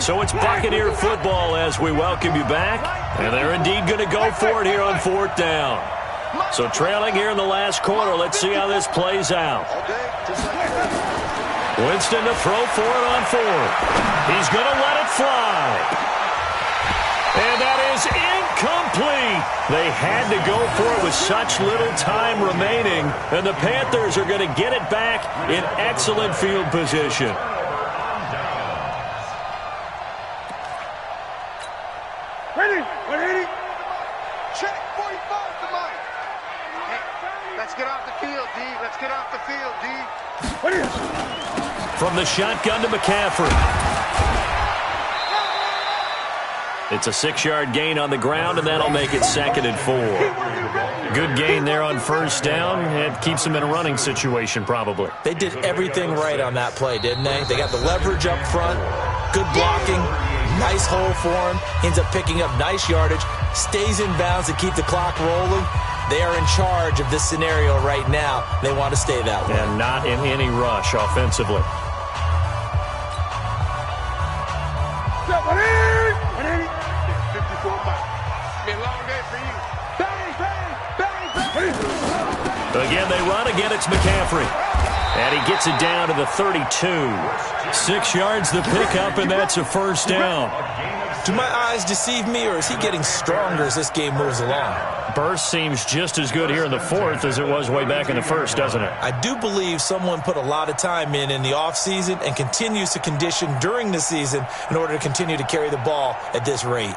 So it's Buccaneer football as we welcome you back. And they're indeed going to go for it here on 4th down. So trailing here in the last quarter. Let's see how this plays out. Winston to throw for it on 4th. He's going to let it fly. And that is incomplete. They had to go for it with such little time remaining. And the Panthers are going to get it back in excellent field position. Ready. Check 45 to Mike. Hey, let's get off the field, D. Let's get off the field, D. From the shotgun to McCaffrey. It's a 6-yard gain on the ground, and that'll make it 2nd and 4. Good gain there on 1st down. It keeps them in a running situation, probably. They did everything right on that play, didn't they? They got the leverage up front, good blocking, nice hole for him, ends up picking up nice yardage, stays in bounds to keep the clock rolling. They are in charge of this scenario right now. They want to stay that way. And not in any rush offensively. 54 miles. Be a long day for you. Bang. Again, they run. Again, it's McCaffrey. And he gets it down to the 32. 6 yards the pickup, and that's a 1st down. Do my eyes deceive me, or is he getting stronger as this game moves along? Burst seems just as good here in the 4th as it was way back in the 1st, doesn't it? I do believe someone put a lot of time in the offseason and continues to condition during the season in order to continue to carry the ball at this rate.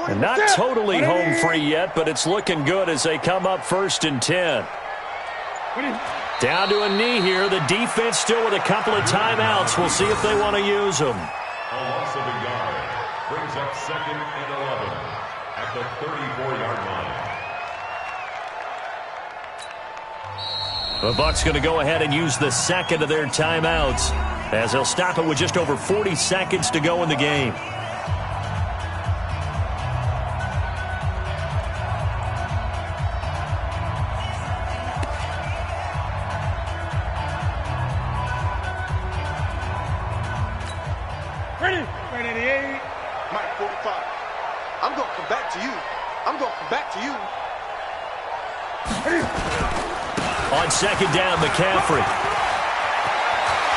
And not totally home free yet, but it's looking good as they come up 1st and 10. Down to a knee here. The defense still with a couple of timeouts. We'll see if they want to use them. A loss of a yard brings up 2nd and 11 at the 34-yard line. The Bucs going to go ahead and use the second of their timeouts as they'll stop it with just over 40 seconds to go in the game. Ready, 88. Mike 45. I'm going to come back to you. I'm going to come back to you. On second down, McCaffrey.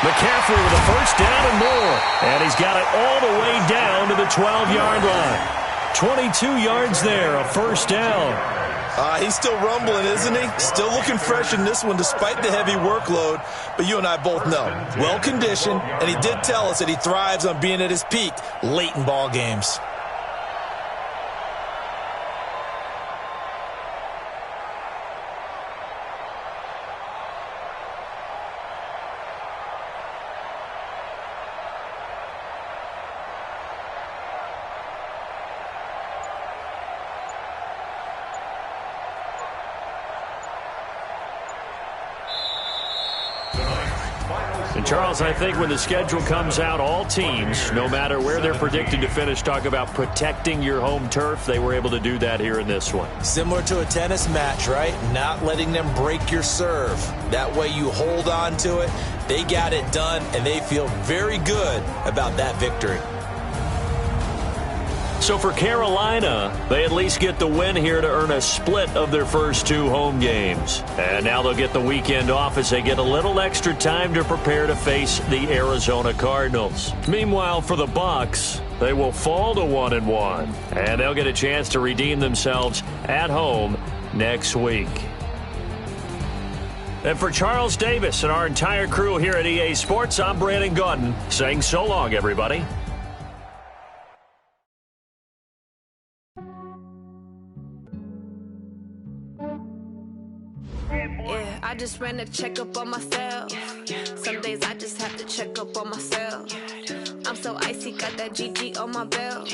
McCaffrey with a first down and more. And he's got it all the way down to the 12-yard line. 22 yards there, a first down. He's still rumbling, isn't he? Still looking fresh in this one despite the heavy workload. But you and I both know, well-conditioned, and he did tell us that he thrives on being at his peak late in ball games. And Charles, I think when the schedule comes out, all teams, no matter where they're predicted to finish, talk about protecting your home turf. They were able to do that here in this one. Similar to a tennis match, right? Not letting them break your serve. That way you hold on to it. They got it done, and they feel very good about that victory. So for Carolina, they at least get the win here to earn a split of their first 2 home games. And now they'll get the weekend off as they get a little extra time to prepare to face the Arizona Cardinals. Meanwhile, for the Bucs, they will fall to 1-1, and they'll get a chance to redeem themselves at home next week. And for Charles Davis and our entire crew here at EA Sports, I'm Brandon Gaudin saying so long, everybody. Yeah, I just ran a checkup on myself. Some days I just have to check up on myself. I'm so icy, got that GG on my belt.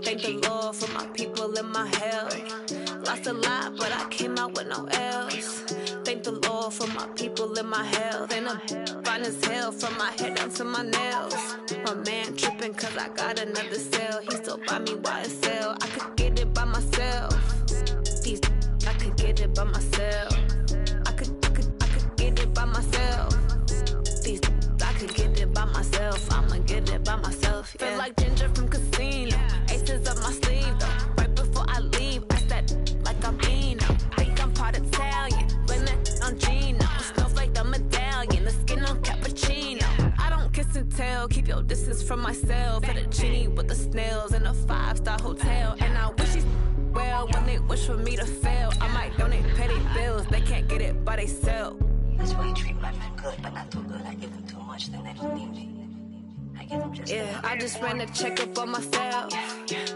Thank the Lord for my people in my health. Lost a lot, but I came out with no else. Thank the Lord for my people in my health. And I'm fine as hell from my head down to my nails. My man tripping cause I got another cell. He still buy me YSL. I could get it by myself. These I could get it by myself. I could get it by myself. These I could get it by myself. I'ma get it by myself. Yeah. Feel like Ginger from Casino. Aces up my sleeve though. Right before I leave, I said like I'm Eno. Think I'm part Italian. Blame that on Gino. Smells like the medallion. The skin on cappuccino. I don't kiss and tell. Keep your distance from myself. At a genie with the snails in a 5-star hotel. And I wish he's well when they wish for me to fail. I might donate petty bills. They can't get it by themselves. That's why you treat my men good, but not too good. I give them too much, then they don't need me. I give them just yeah, I just ran a checkup on myself.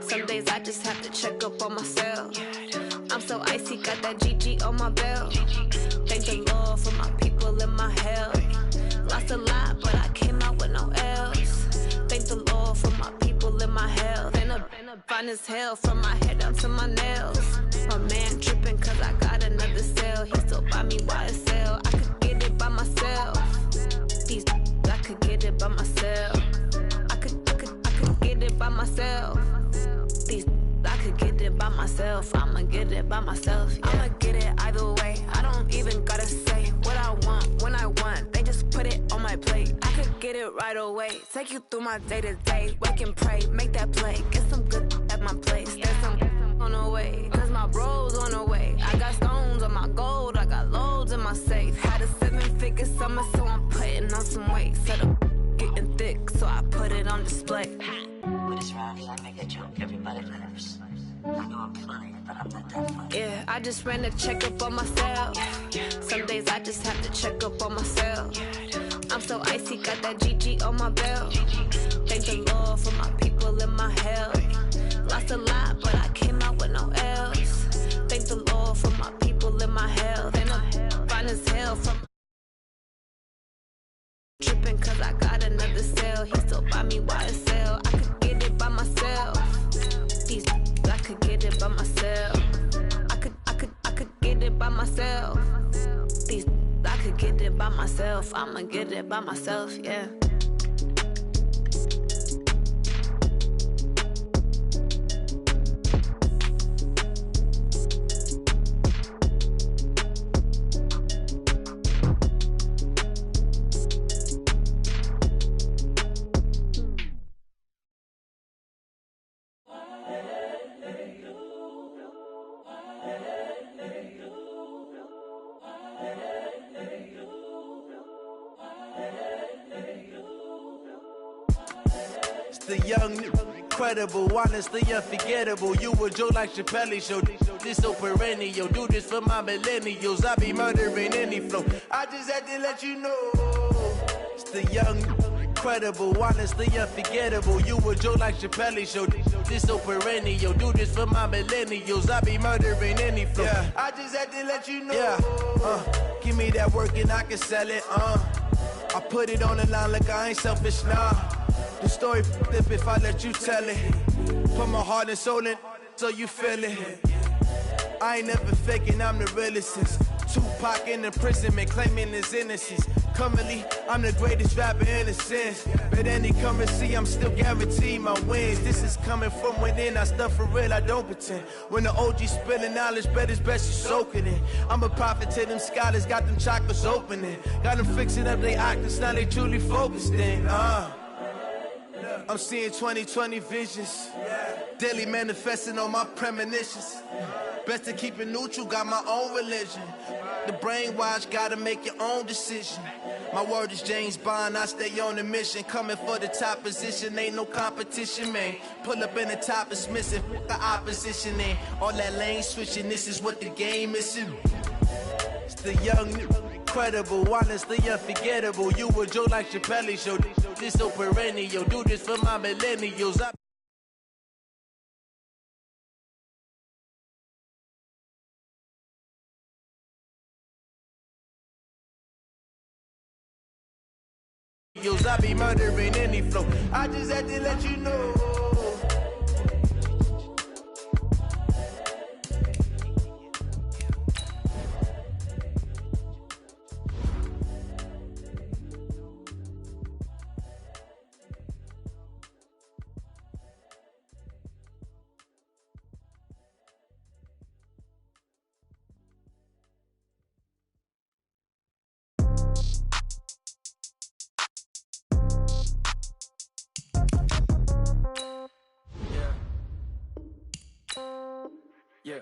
Some days I just have to check up on myself. I'm so icy, got that GG on my belt. Thank the Lord for my people in my health. Lost a lot, but I came out with no else. Thank the Lord for my people in my health. And I'm fine as hell from my head down to my nails. My man tripping cause I got another cell. He still buy me YSL. I could get it by myself. These I could get it by myself. I could get it by myself. These I could get it by myself. I'ma get it by myself. Yeah. I'ma get it either way. I don't even gotta say what I want when I want. They just put it on my plate. I could get it right away. Take you through my day to day. Wake and pray, make that play. Get some good at my place. There's some on the way. Cause my bro's on the way. I got stones on my gold. I got loads in my safe. Had a 7-figure summer, so I'm putting on some weight. Set up getting thick, so I put it on display. with this round, I make a joke, everybody laughs. I know I'm funny, but I'm not that funny. Yeah, I just ran a checkup on myself. Some days I just have to check up on myself. I'm so icy, got that GG on my belt. Thank the Lord for my people in my health. Lost a lot, but I came out with no else. Thank the Lord for my people in my health. And I'm fine as hell from girl buy me YSL. I could get it by myself. These I could get it by myself. I could get it by myself. These I could get it by myself. I'ma get it by myself, yeah. The young, incredible, honestly unforgettable. You a joke like Chappelle show. This so perennial. Do this for my millennials. I be murdering any flow. I just had to let you know. It's the young, incredible, honestly unforgettable. You a joke like Chappelle show. This so perennial. Do this for my millennials. I be murdering any flow. Yeah. I just had to let you know. Yeah. Give me that work and I can sell it. I put it on the line like I ain't selfish, nah. The story flip if I let you tell it. Put my heart and soul in so you feel it. I ain't never faking, I'm the realest since Tupac in imprisonment, claiming his innocence. Currently, I'm the greatest rapper in a sense. But any currency, I'm still guaranteed my wins. This is coming from within, I stuff for real, I don't pretend. When the OG spilling knowledge, bet it's best you soak it in. I'm a prophet to them scholars, got them chakras opening. Got them fixing up their octaves, now they truly focused in. I'm seeing 2020 visions. Daily manifesting on my premonitions. Best to keep it neutral, got my own religion. The brainwash, gotta make your own decision. My word is James Bond, I stay on the mission. Coming for the top position, ain't no competition, man. Pull up in the top, it's missing, the opposition, man. All that lane switching, this is what the game is. It's the young, incredible, honestly unforgettable. You a joke like Chappelle show. This so perennial. Do this for my millennials. I be murdering any flow. I just had to let you know. Yeah.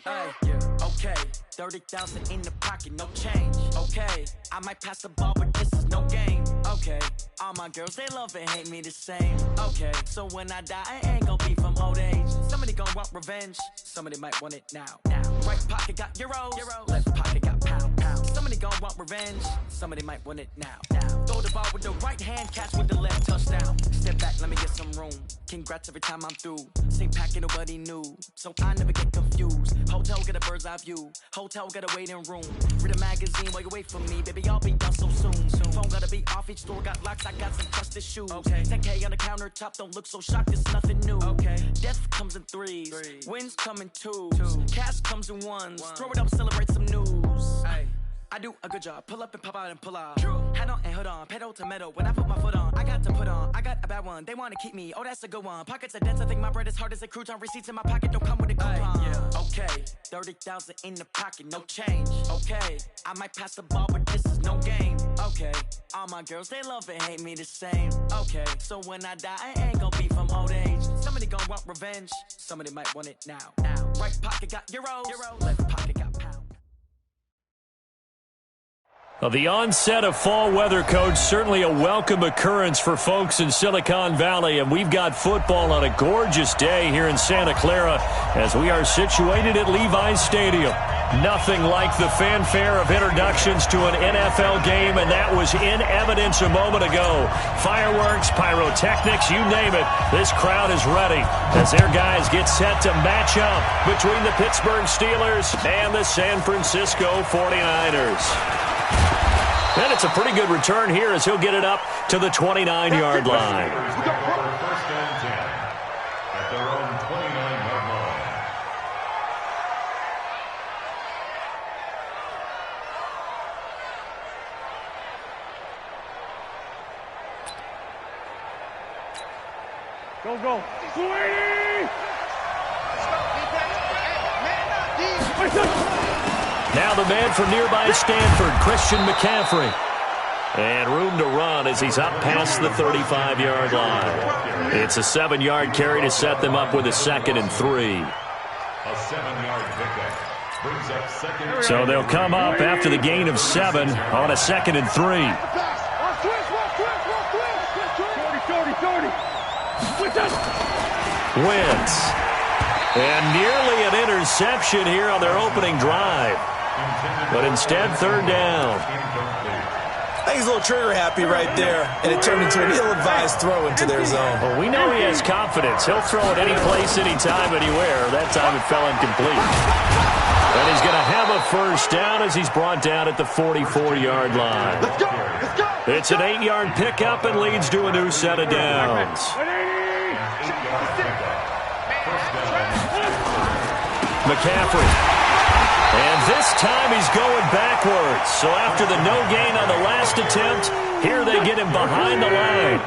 Hey, yeah. Okay. 30,000 in the pocket, no change. Okay. I might pass the ball, but this is no game. Okay. All my girls, they love and hate me the same. Okay. So when I die, I ain't gon' be from old age. Somebody gon' want revenge. Somebody might want it now. Right pocket got euros. Left pocket got pound. Somebody gon' want revenge. Somebody might want it now. Throw the ball with the right hand, catch with the left, touchdown. Step back, let me get some room. Congrats every time I'm through. Same packet, nobody knew. So I never get confused. Hotel get a bird's eye view. Hotel got a waiting room. Read a magazine while you wait for me. Baby, I'll be done so soon. Phone gotta be off, each store got locks. I got some trusted shoes. Okay. 10K on the countertop, don't look so shocked, it's nothing new. Okay. Death comes in threes. Wins come in twos. Cash comes in ones. Throw it up, celebrate some news. Ay. I do a good job. Pull up and pop out and pull out. Hat on and hood on. Pedal to metal. When I put my foot on, I got to put on. I got a bad one. They want to keep me. Oh, that's a good one. Pockets are dense. I think my bread is hard as a crouton. Receipts in my pocket don't come with a coupon. Yeah. Okay. 30,000 in the pocket. No change. Okay. I might pass the ball, but this is no game. Okay. All my girls, they love and hate me the same. Okay. So when I die, I ain't gonna be from old age. Somebody gonna want revenge. Somebody might want it now. Right pocket got euros. Left pocket got pound. Well, the onset of fall weather, Coach, certainly a welcome occurrence for folks in Silicon Valley, and we've got football on a gorgeous day here in Santa Clara as we are situated at Levi's Stadium. Nothing like the fanfare of introductions to an NFL game, and that was in evidence a moment ago. Fireworks, pyrotechnics, you name it. This crowd is ready as their guys get set to match up between the Pittsburgh Steelers and the San Francisco 49ers. And it's a pretty good return here as he'll get it up to the 29-yard line. First and 10 at their own 29-yard line. Go. Now the man from nearby Stanford, Christian McCaffrey. And room to run as he's up past the 35-yard line. It's a 7-yard carry to set them up with a 2nd and 3. A 7-yard pickup brings up 2nd. So they'll come up after the gain of 7 on a 2nd and 3. Wentz. And nearly an interception here on their opening drive. But instead, 3rd down. I think he's a little trigger happy right there, and it turned into an ill-advised throw into their zone. Well, we know he has confidence. He'll throw it any place, anytime, anywhere. That time it fell incomplete. And he's going to have a 1st down as he's brought down at the 44-yard line. It's an 8-yard pickup and leads to a new set of downs. McCaffrey. And this time he's going backwards. So after the no gain on the last attempt, here they get him behind the line.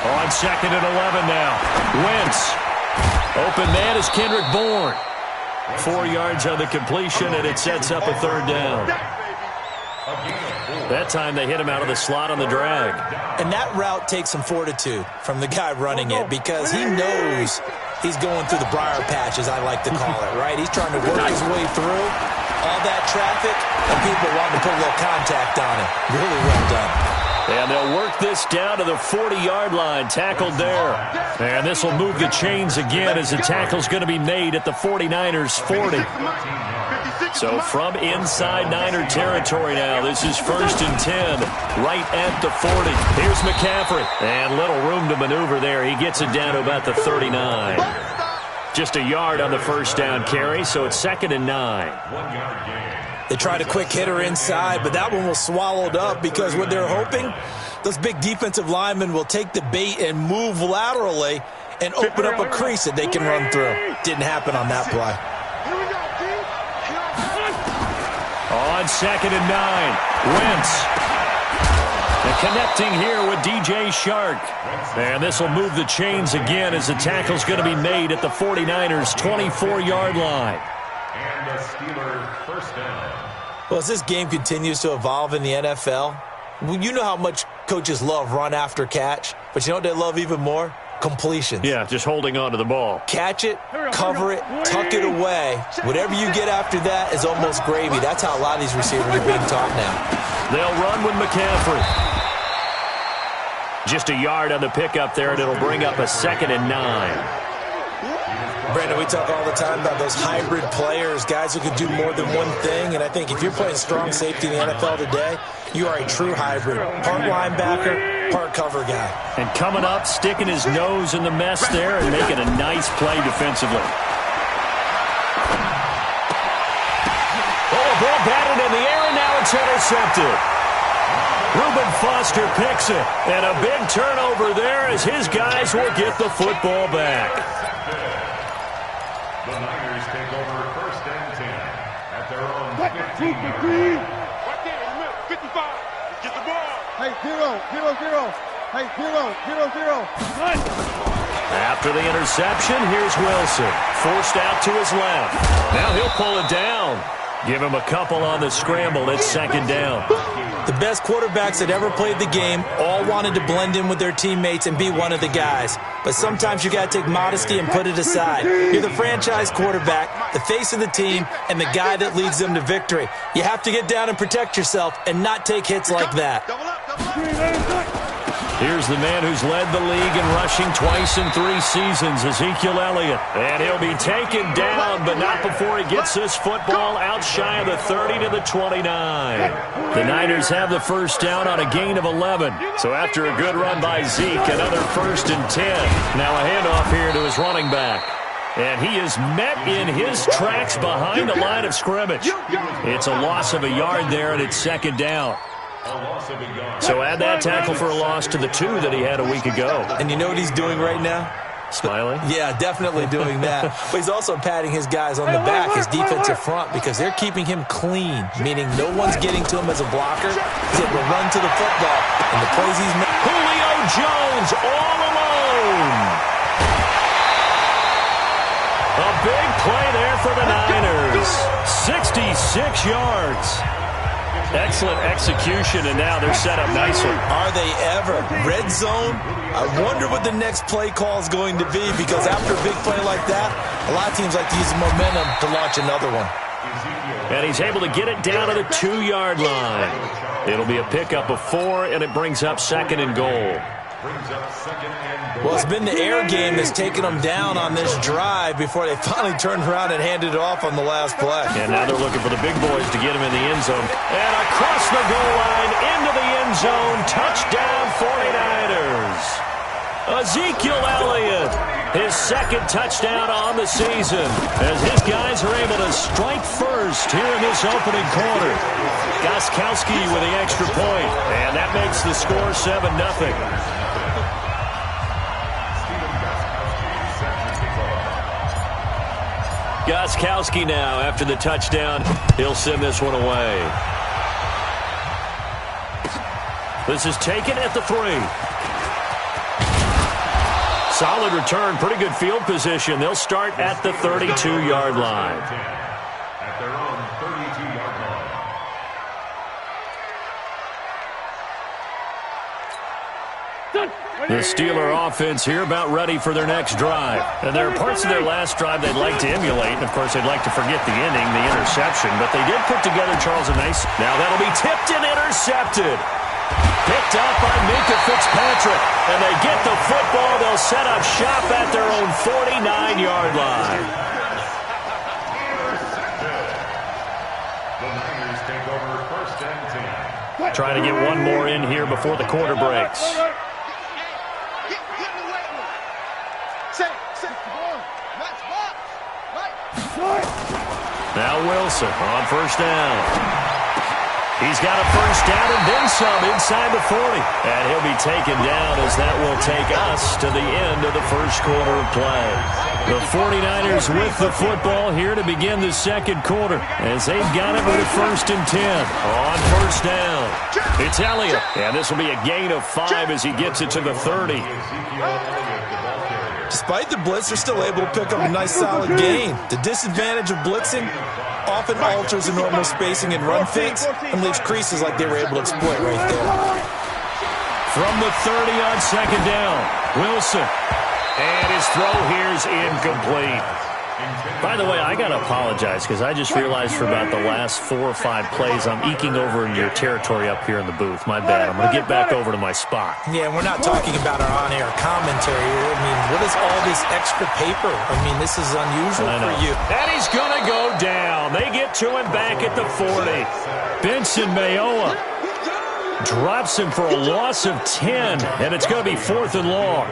On 2nd and 11 now. Wentz. Open man is Kendrick Bourne. 4 yards on the completion, and it sets up a 3rd down. That time they hit him out of the slot on the drag. And that route takes some fortitude from the guy running it because he knows he's going through the briar patch, as I like to call it, right? He's trying to work his way through all that traffic, and people want to put a little contact on him. Really well done. And they'll work this down to the 40-yard line, tackled there. And this will move the chains again as the tackle's going to be made at the 49ers' 40. So from inside Niner territory now, this is 1st and 10, right at the 40. Here's McCaffrey, and little room to maneuver there. He gets it down to about the 39. Just a yard on the 1st down carry, so it's 2nd and 9. 1 yard gain. They tried a quick hitter inside, but that one was swallowed up because what they're hoping, those big defensive linemen will take the bait and move laterally and open up a crease that they can run through. Didn't happen on that play. On 2nd and 9, Wentz. And connecting here with DJ Shark. And this will move the chains again as the tackle's going to be made at the 49ers' 24-yard line. And a Steeler 1st down. Well, as this game continues to evolve in the NFL, you know how much coaches love run after catch, but you know what they love even more? Completions. Yeah, just holding on to the ball. Catch it, cover it, tuck it away. Whatever you get after that is almost gravy. That's how a lot of these receivers are being taught now. They'll run with McCaffrey. Just a yard on the pickup there, and it'll bring up a 2nd and 9. Brandon, we talk all the time about those hybrid players, guys who can do more than one thing, and I think if you're playing strong safety in the NFL today, you are a true hybrid. Part linebacker, part cover guy. And coming up, sticking his nose in the mess there and making a nice play defensively. Oh, a ball batted in the air, and now it's intercepted. Reuben Foster picks it, and a big turnover there as his guys will get the football back. The Niners take over 1st and 10 at their own 15-yard line. Right there in the middle, 55. Let's get the ball. Hey, 0. Hey, 0. After the interception, here's Wilson. Forced out to his left. Now he'll pull it down. Give him a couple on the scramble. It's 2nd down. The best quarterbacks that ever played the game all wanted to blend in with their teammates and be one of the guys. But sometimes you got to take modesty and put it aside. You're the franchise quarterback, the face of the team, and the guy that leads them to victory. You have to get down and protect yourself and not take hits like that. Here's the man who's led the league in rushing twice in 3 seasons, Ezekiel Elliott. And he'll be taken down, but not before he gets this football out shy of the 30 to the 29. The Niners have the 1st down on a gain of 11. So after a good run by Zeke, another 1st and 10. Now a handoff here to his running back. And he is met in his tracks behind the line of scrimmage. It's a loss of a yard there, and it's second down. So add that tackle for a loss to the 2 that he had a week ago. And you know what he's doing right now? Smiling? Yeah, definitely doing that. But he's also patting his guys on the back, his defensive front, because they're keeping him clean, meaning no one's getting to him as a blocker. He's able to run to the football, and the plays he's made. Julio Jones all alone. A big play there for the Niners. 66 yards. Excellent execution, and now they're set up nicely. Are they ever? Red zone? I wonder what the next play call is going to be, because after a big play like that, a lot of teams like to use the momentum to launch another one. And he's able to get it down to the 2-yard line. It'll be a pickup of 4, and it brings up second and goal. Well, it's been the air game that's taken them down on this drive before they finally turned around and handed it off on the last play. And now they're looking for the big boys to get him in the end zone. And across the goal line, into the end zone, touchdown 49ers. Ezekiel Elliott, his second touchdown on the season, as his guys are able to strike first here in this opening quarter. Gostkowski with the extra point, and that makes the score 7-0. Gostkowski now, after the touchdown, he'll send this one away. This is taken at the 3. Solid return, pretty good field position. They'll start at the 32-yard line. At their own 32-yard line. The Steeler offense here about ready for their next drive. And there are parts of their last drive they'd like to emulate. And, of course, they'd like to forget the inning, the interception. But they did put together Charles a nice. Now that'll be tipped and intercepted. Picked up by Minka Fitzpatrick. And they get the football. They'll set up shop at their own 49-yard line. The Niners take over first and 10. Trying to get one more in here before the quarter breaks. Now Wilson on first down. He's got a first down and then some inside the 40. And he'll be taken down as that will take us to the end of the first quarter of play. The 49ers with the football here to begin the second quarter as they've got it with a first and 10 on first down. It's Elliott, and this will be a gain of 5 as he gets it to the 30. Despite the blitz, they're still able to pick up a nice solid gain. The disadvantage of blitzing often alters the normal spacing and run fits and leaves creases like they were able to exploit right there. From the 30 on second down, Wilson. And his throw here is incomplete. By the way, I got to apologize because I just realized for about the last 4 or 5 plays I'm eking over in your territory up here in the booth. My bad. I'm going to get back over to my spot. Yeah, we're not talking about our on-air commentary here. I mean, what is all this extra paper? I mean, this is unusual for you. And he's going to go down. They get to him back at the 40. Benson Mayowa drops him for a loss of 10, and it's going to be 4th and long.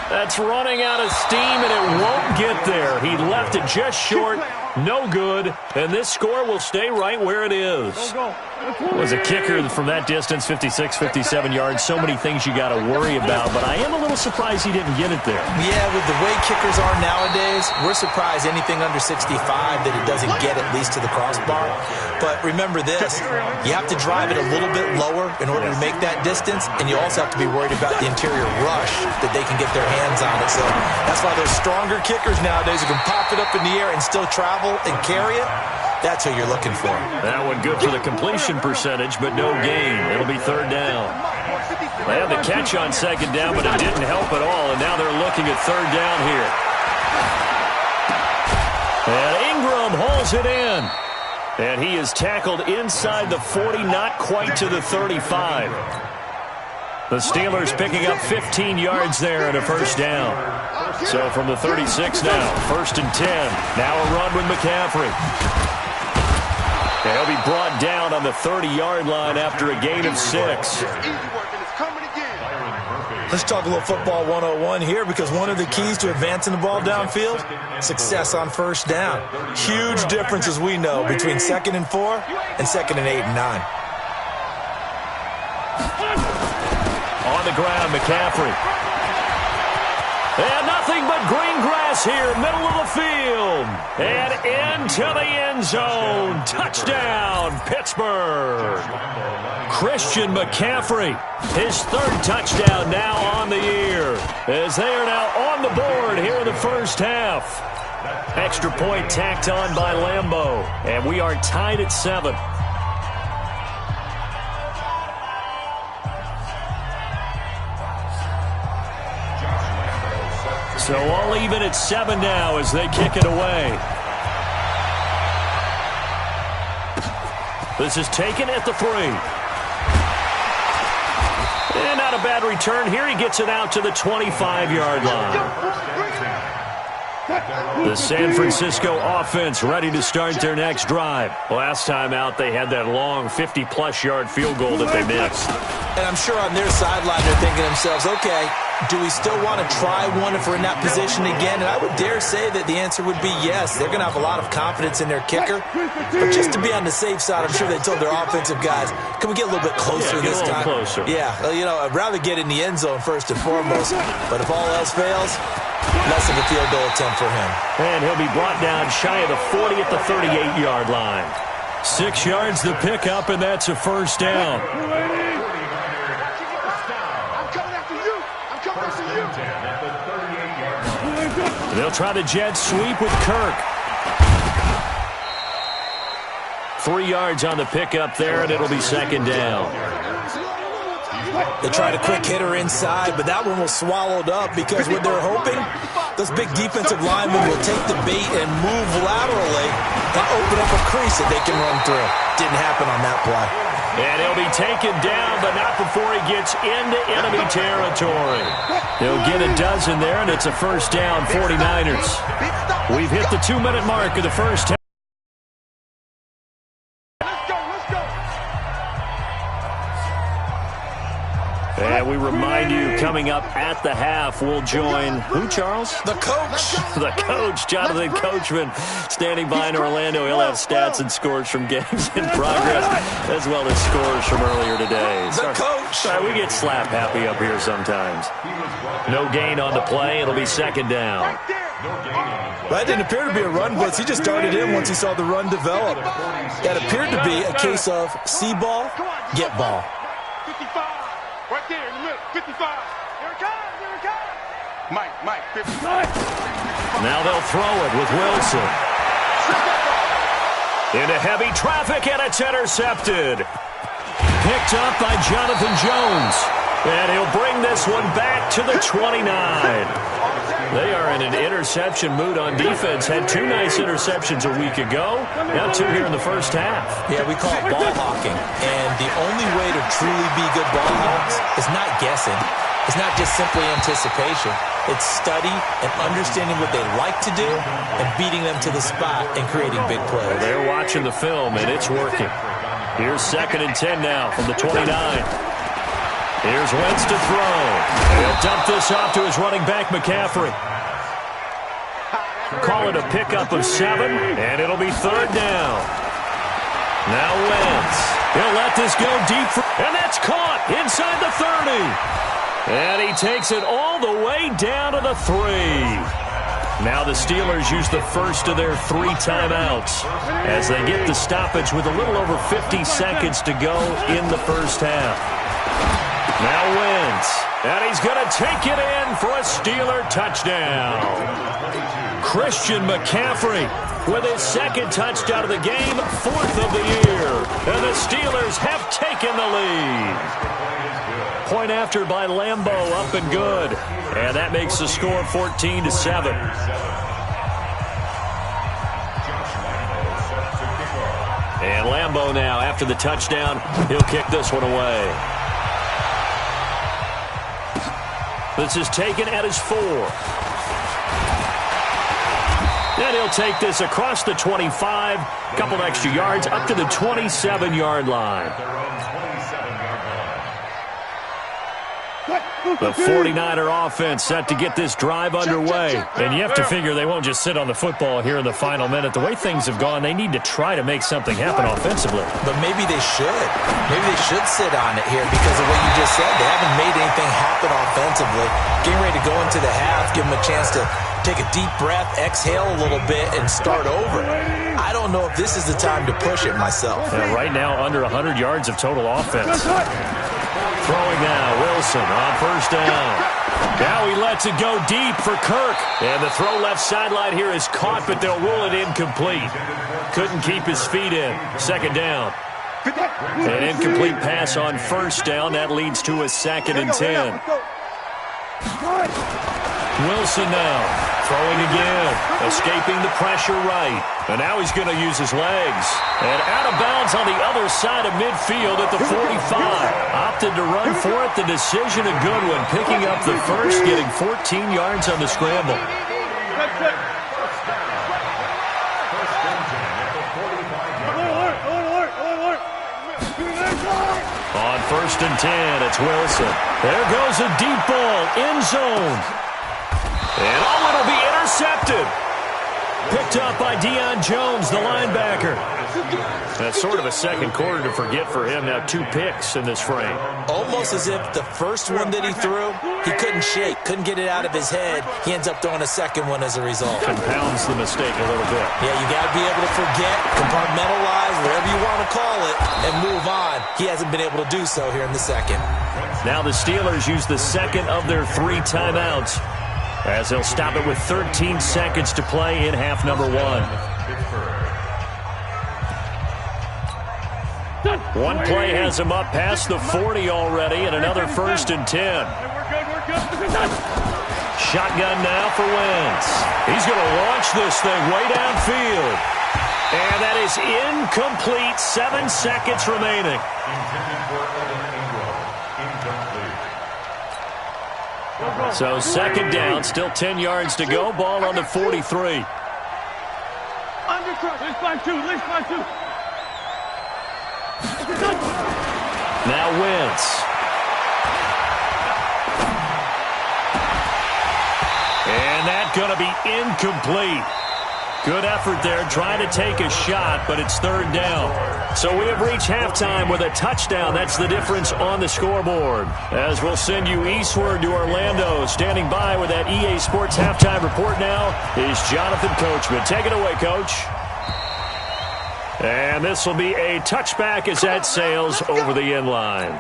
That's running out of steam, and it won't get there. He left it just short, no good, and this score will stay right where it is. Was a kicker from that distance, 56, 57 yards. So many things you got to worry about, but I am a little surprised he didn't get it there. Yeah, with the way kickers are nowadays, we're surprised anything under 65 that it doesn't get at least to the crossbar. But remember this, you have to drive it a little bit lower in order to make that distance, and you also have to be worried about the interior rush that they can get their hands on it. So that's why there's stronger kickers nowadays who can pop it up in the air and still travel and carry it. That's who you're looking for. That one good for the completion percentage, but no gain. It'll be 3rd down. They had the catch on 2nd down, but it didn't help at all, and now they're looking at 3rd down here. And Ingram hauls it in. And he is tackled inside the 40, not quite to the 35. The Steelers picking up 15 yards there and a first down. So from the 36 now, 1st and 10. Now a run with McCaffrey. And he'll be brought down on the 30-yard line after a gain of 6. Let's talk a little football 101 here, because one of the keys to advancing the ball downfield, success on first down. Huge difference, as we know, between 2nd and 4 and 2nd and 8 and 9. On the ground, McCaffrey. And nothing but green grass here, middle of the field. And into the end zone. Touchdown, Pittsburgh. Christian McCaffrey, his 3rd touchdown now on the year, as they are now on the board here in the first half. Extra point tacked on by Lambeau, and we are tied at 7. So all even at 7 now as they kick it away. This is taken at the 3. And not a bad return here. He gets it out to the 25-yard line. The San Francisco offense ready to start their next drive. Last time out, they had that long 50-plus yard field goal that they missed. And I'm sure on their sideline they're thinking to themselves, okay, do we still want to try one if we're in that position again? And I would dare say that the answer would be yes. They're going to have a lot of confidence in their kicker. But just to be on the safe side, I'm sure they told their offensive guys, can we get a little bit closer this time? Closer. Yeah, well, you know, I'd rather get in the end zone first and foremost. But if all else fails, less of a field goal attempt for him. And he'll be brought down shy of the 40 at the 38-yard line. 6 yards to pick up, and that's a first down. They'll try the jet sweep with Kirk. 3 yards on the pickup there, and it'll be 2nd down. They tried a quick hitter inside, but that one was swallowed up because what they're hoping, those big defensive linemen will take the bait and move laterally and open up a crease that they can run through. Didn't happen on that play. And he'll be taken down, but not before he gets into enemy territory. He'll get a dozen there, and it's a first down, 49ers. We've hit the 2-minute mark of the first half. And we remind you, coming up at the half, we'll join who, Charles? The coach. The coach, Jonathan Coachman, standing by in Orlando. He'll have stats and scores from games in progress, as well as scores from earlier today. The coach. Sorry, we get slap happy up here sometimes. No gain on the play. It'll be 2nd down. That didn't appear to be a run blitz. He just darted in once he saw the run develop. That appeared to be a case of see ball, get ball. 55. Right there in the middle. 55. Here it comes. Here it comes. Mike, 55. Now they'll throw it with Wilson. Into heavy traffic, and it's intercepted. Picked up by Jonathan Jones. And he'll bring this one back to the 29. They are in an interception mood on defense. Had 2 nice interceptions a week ago. Now 2 here in the first half. Yeah, we call it ball hawking. And the only way to truly be good ball hawks is not guessing. It's not just simply anticipation. It's study and understanding what they like to do and beating them to the spot and creating big plays. They're watching the film, and it's working. Here's 2nd and 10 now from the 29. Here's Wentz to throw. He'll dump this off to his running back, McCaffrey. Call it a pickup of 7, and it'll be 3rd down. Now Wentz. He'll let this go deep, and that's caught inside the 30. And he takes it all the way down to the 3. Now the Steelers use the first of their 3 timeouts as they get the stoppage with a little over 50 seconds to go in the first half. Now Wentz, and he's going to take it in for a Steeler touchdown. Christian McCaffrey with his 2nd touchdown of the game, 4th of the year. And the Steelers have taken the lead. Point after by Lambeau, up and good. And that makes the score 14-7. And Lambeau now, after the touchdown, he'll kick this one away. This is taken at his 4. And he'll take this across the 25, couple extra yards, up to the 27-yard line. The 49er offense set to get this drive underway. And you have to figure they won't just sit on the football here in the final minute. The way things have gone, they need to try to make something happen offensively. But maybe they should. Maybe they should sit on it here because of what you just said. They haven't made anything happen offensively. Getting ready to go into the half, give them a chance to take a deep breath, exhale a little bit, and start over. I don't know if this is the time to push it myself. Yeah, right now, under 100 yards of total offense. Throwing now, Wilson on first down. Now he lets it go deep for Kirk. And the throw left sideline here is caught, but they'll rule it incomplete. Couldn't keep his feet in. Second down. An incomplete pass on first down. That leads to a 2nd and 10. Wilson now, throwing again, escaping the pressure right. And now he's going to use his legs. And out of bounds on the other side of midfield at the 45. Opted to run for it. The decision a good one. Picking up the first, getting 14 yards on the scramble. On first and 10, it's Wilson. There goes a deep ball, end zone. And it'll be intercepted. Picked up by Deion Jones, the linebacker. That's sort of a second quarter to forget for him. Now 2 picks in this frame. Almost as if the first one that he threw, he couldn't shake, couldn't get it out of his head. He ends up throwing a second one as a result. Compounds the mistake a little bit. Yeah, you got to be able to forget, compartmentalize, whatever you want to call it, and move on. He hasn't been able to do so here in the second. Now the Steelers use the second of their 3 timeouts, as they'll stop it with 13 seconds to play in half number 1. One play has him up past the 40 already, and another first and 10. Shotgun now for Wentz. He's going to launch this thing way downfield. And that is incomplete. 7 seconds remaining. So second down, still 10 yards to go. Ball on the 43. Now Wentz. And that's going to be incomplete. Good effort there, trying to take a shot, but it's third down. So we have reached halftime with a touchdown. That's the difference on the scoreboard. As we'll send you eastward to Orlando. Standing by with that EA Sports halftime report now is Jonathan Coachman. Take it away, Coach. And this will be a touchback as that sails over the end line.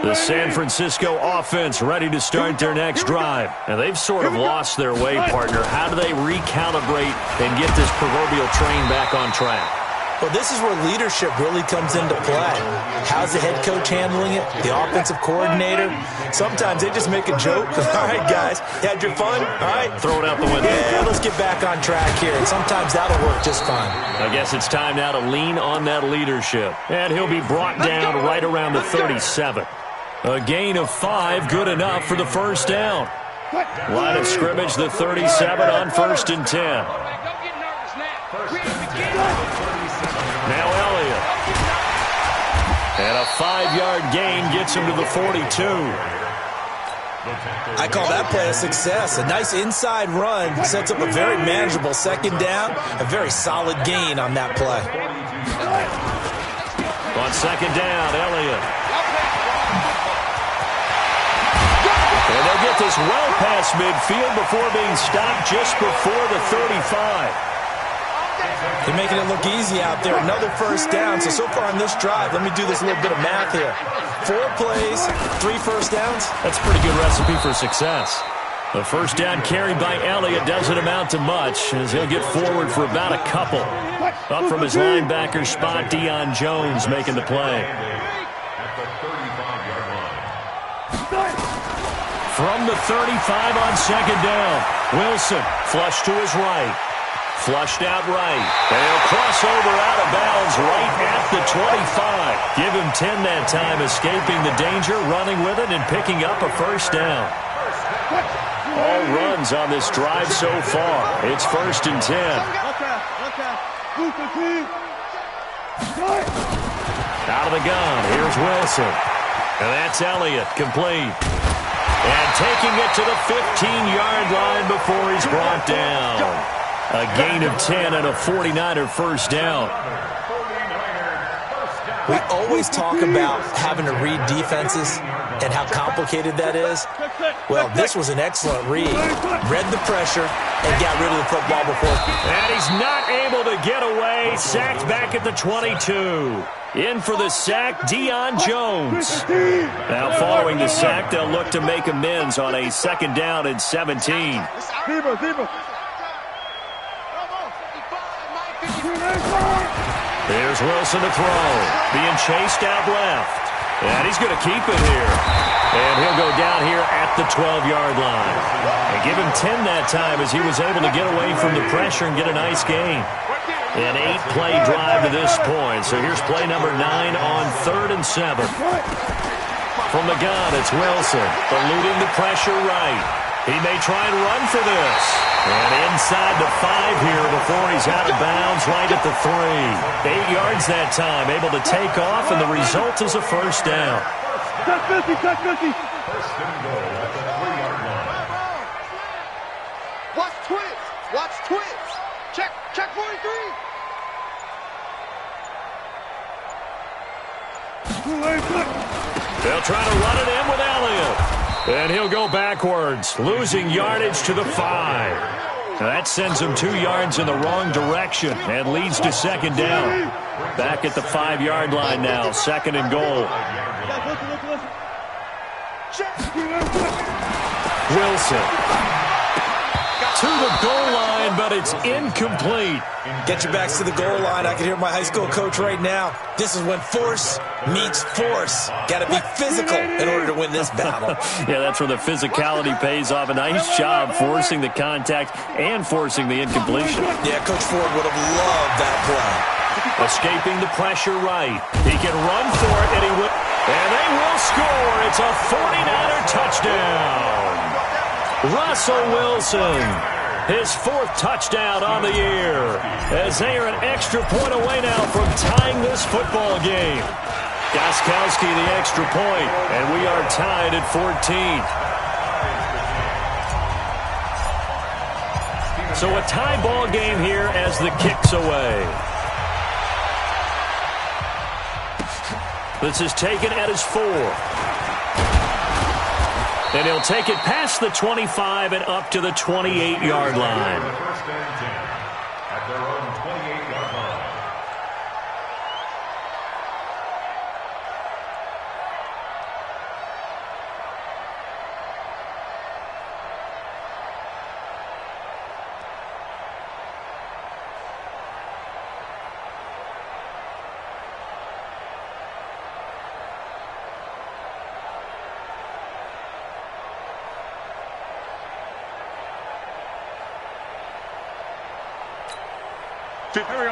The San Francisco offense ready to start their next drive. And they've sort of lost their way, partner. How do they recalibrate and get this proverbial train back on track? Well, this is where leadership really comes into play. How's the head coach handling it? The offensive coordinator? Sometimes they just make a joke. All right, guys, you had your fun? All right. Throw it out the window. Yeah, let's get back on track here. And sometimes that'll work just fine. I guess it's time now to lean on that leadership. And he'll be brought down right around the 37. A gain of 5, good enough for the first down. Line of scrimmage, the 37 on first and 10. Now Elliott. And a 5-yard gain gets him to the 42. I call that play a success. A nice inside run sets up a very manageable second down. A very solid gain on that play. On second down, Elliott. And they'll get this well past midfield before being stopped just before the 35. They're making it look easy out there. Another first down. So far on this drive, let me do this little bit of math here. 4 plays, 3 first downs. That's a pretty good recipe for success. The first down carried by Elliott doesn't amount to much, as he'll get forward for about a couple. Up from his linebacker spot, Deion Jones making the play. From the 35 on second down, Wilson flush to his right. Flushed out right. They'll cross over out of bounds right at the 25. Give him 10 that time, escaping the danger, running with it, and picking up a first down. All runs on this drive so far. It's first and 10. Out of the gun. Here's Wilson. And that's Elliott, complete. And taking it to the 15-yard line before he's brought down. A gain of 10 and a 49er first down. We always talk about having to read defenses and how complicated that is. Well, this was an excellent read. Read the pressure and got rid of the football before. And he's not able to get away. Sacked back at the 22. In for the sack, Deion Jones. Now following the sack, they'll look to make amends on a 2nd down and 17. There's Wilson to throw. Being chased out left. And he's going to keep it here. And he'll go down here at the 12-yard line. And give him 10 that time as he was able to get away from the pressure and get a nice gain. An 8-play drive to this point. So here's play number 9 on 3rd and 7. From the gun, it's Wilson. Eluding the pressure right. He may try and run for this. And inside the 5 here before he's out of bounds right at the 3. 8 yards that time, able to take off, and the result is a first down. Touch 50, touch 50. First and goal at the 3-yard line. Watch twins, watch twins. Check 43. They'll try to run it in with Elliott. And he'll go backwards, losing yardage to the 5. That sends him 2 yards in the wrong direction and leads to 2nd down. Back at the 5-yard line now, 2nd and goal. Wilson to the goal line, but it's incomplete. Get your backs to the goal line. I can hear my high school coach right now. This is when force meets force. Got to be physical in order to win this battle. Yeah, that's where the physicality pays off. A nice job forcing the contact and forcing the incompletion. Yeah, Coach Ford would have loved that play. Escaping the pressure right. He can run for it, and he will. And they will score. It's a 49er touchdown. Russell Wilson, his 4th touchdown on the year, as they are an extra point away now from tying this football game. Gostkowski the extra point, and we are tied at 14. So a tie ball game here as the kick's away. This is taken at his 4th. And he'll take it past the 25 and up to the 28-yard line. First and 10 at their own 28-yard line.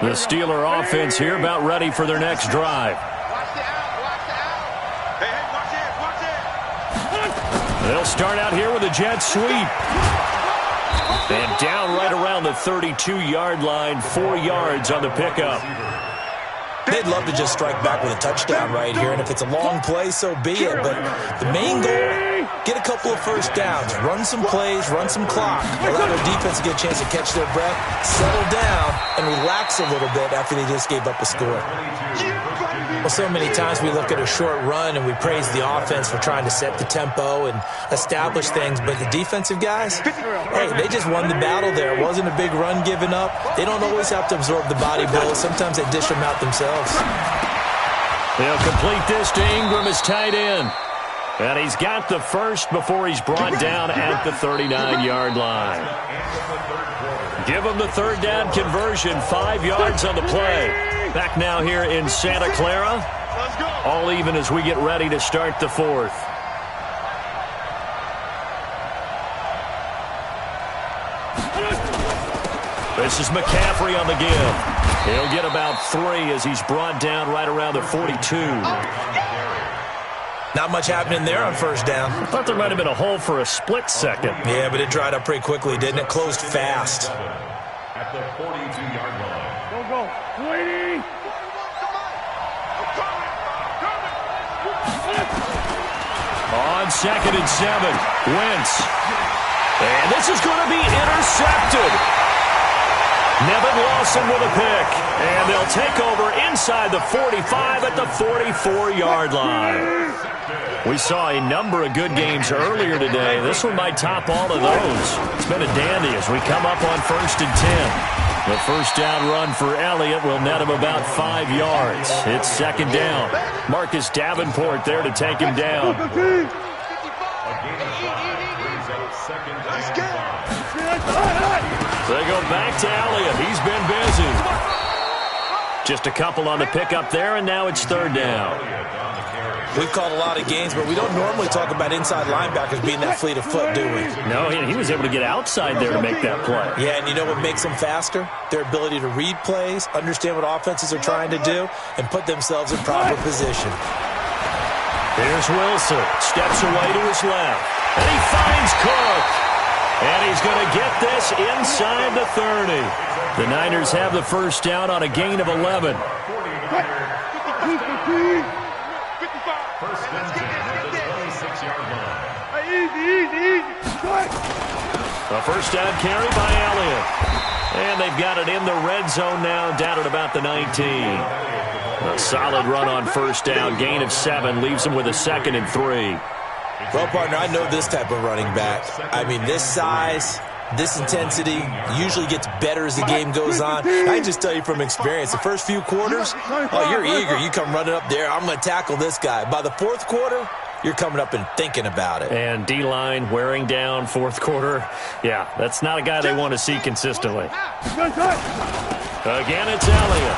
The Steeler offense here about ready for their next drive. They'll start out here with a jet sweep. And down right around the 32-yard line, 4 yards on the pickup. They'd love to just strike back with a touchdown right here, and if it's a long play, so be it. But the main goal, get a couple of first downs, run some plays, run some clock, allow their defense to get a chance to catch their breath, settle down, and relax a little bit after they just gave up a score. Well, so many times we look at a short run and we praise the offense for trying to set the tempo and establish things, but the defensive guys, hey, they just won the battle there. It wasn't a big run given up. They don't always have to absorb the body blows. Sometimes they dish them out themselves. They'll complete this to Ingram as tight end. And he's got the first before he's brought down at the 39-yard line. Give him the 3rd down conversion, 5 yards on the play. Back now here in Santa Clara. All even as we get ready to start the 4th. This is McCaffrey on the give. He'll get about 3 as he's brought down right around the 42. Not much happening there on first down. I thought there might have been a hole for a split second. Yeah, but it dried up pretty quickly, didn't it? Closed fast. At the 42-yard line. Go, Lady! On 2nd and 7, Wentz. And this is going to be intercepted. Nevin Lawson with a pick. And they'll take over inside the 45 at the 44-yard line. We saw a number of good games earlier today. This one might top all of those. It's been a dandy as we come up on 1st and 10. The first down run for Elliott will net him about 5 yards. It's 2nd down. Marcus Davenport there to take him down. They go back to Elliott. He's been busy. Just a couple on the pickup there, and now it's 3rd down. We've called a lot of games, but we don't normally talk about inside linebackers being that fleet of foot, do we? No, he was able to get outside there to make that play. Yeah, and you know what makes them faster? Their ability to read plays, understand what offenses are trying to do, and put themselves in proper position. Here's Wilson. Steps away to his left. And he finds Cook. And he's going to get this inside the 30. The Niners have the first down on a gain of 11. First and 10 at the 26-yard line. Easy. A first down carry by Elliott. And they've got it in the red zone now, down at about the 19. A solid run on first down, gain of 7, leaves them with a 2nd and 3. Well, partner, I know this type of running back. I mean, this size, this intensity usually gets better as the game goes on. I can just tell you from experience, the first few quarters, oh, you're eager. You come running up there, I'm going to tackle this guy. By the 4th quarter, you're coming up and thinking about it. And D-line wearing down 4th quarter. Yeah, that's not a guy they want to see consistently. Again, it's Elliott.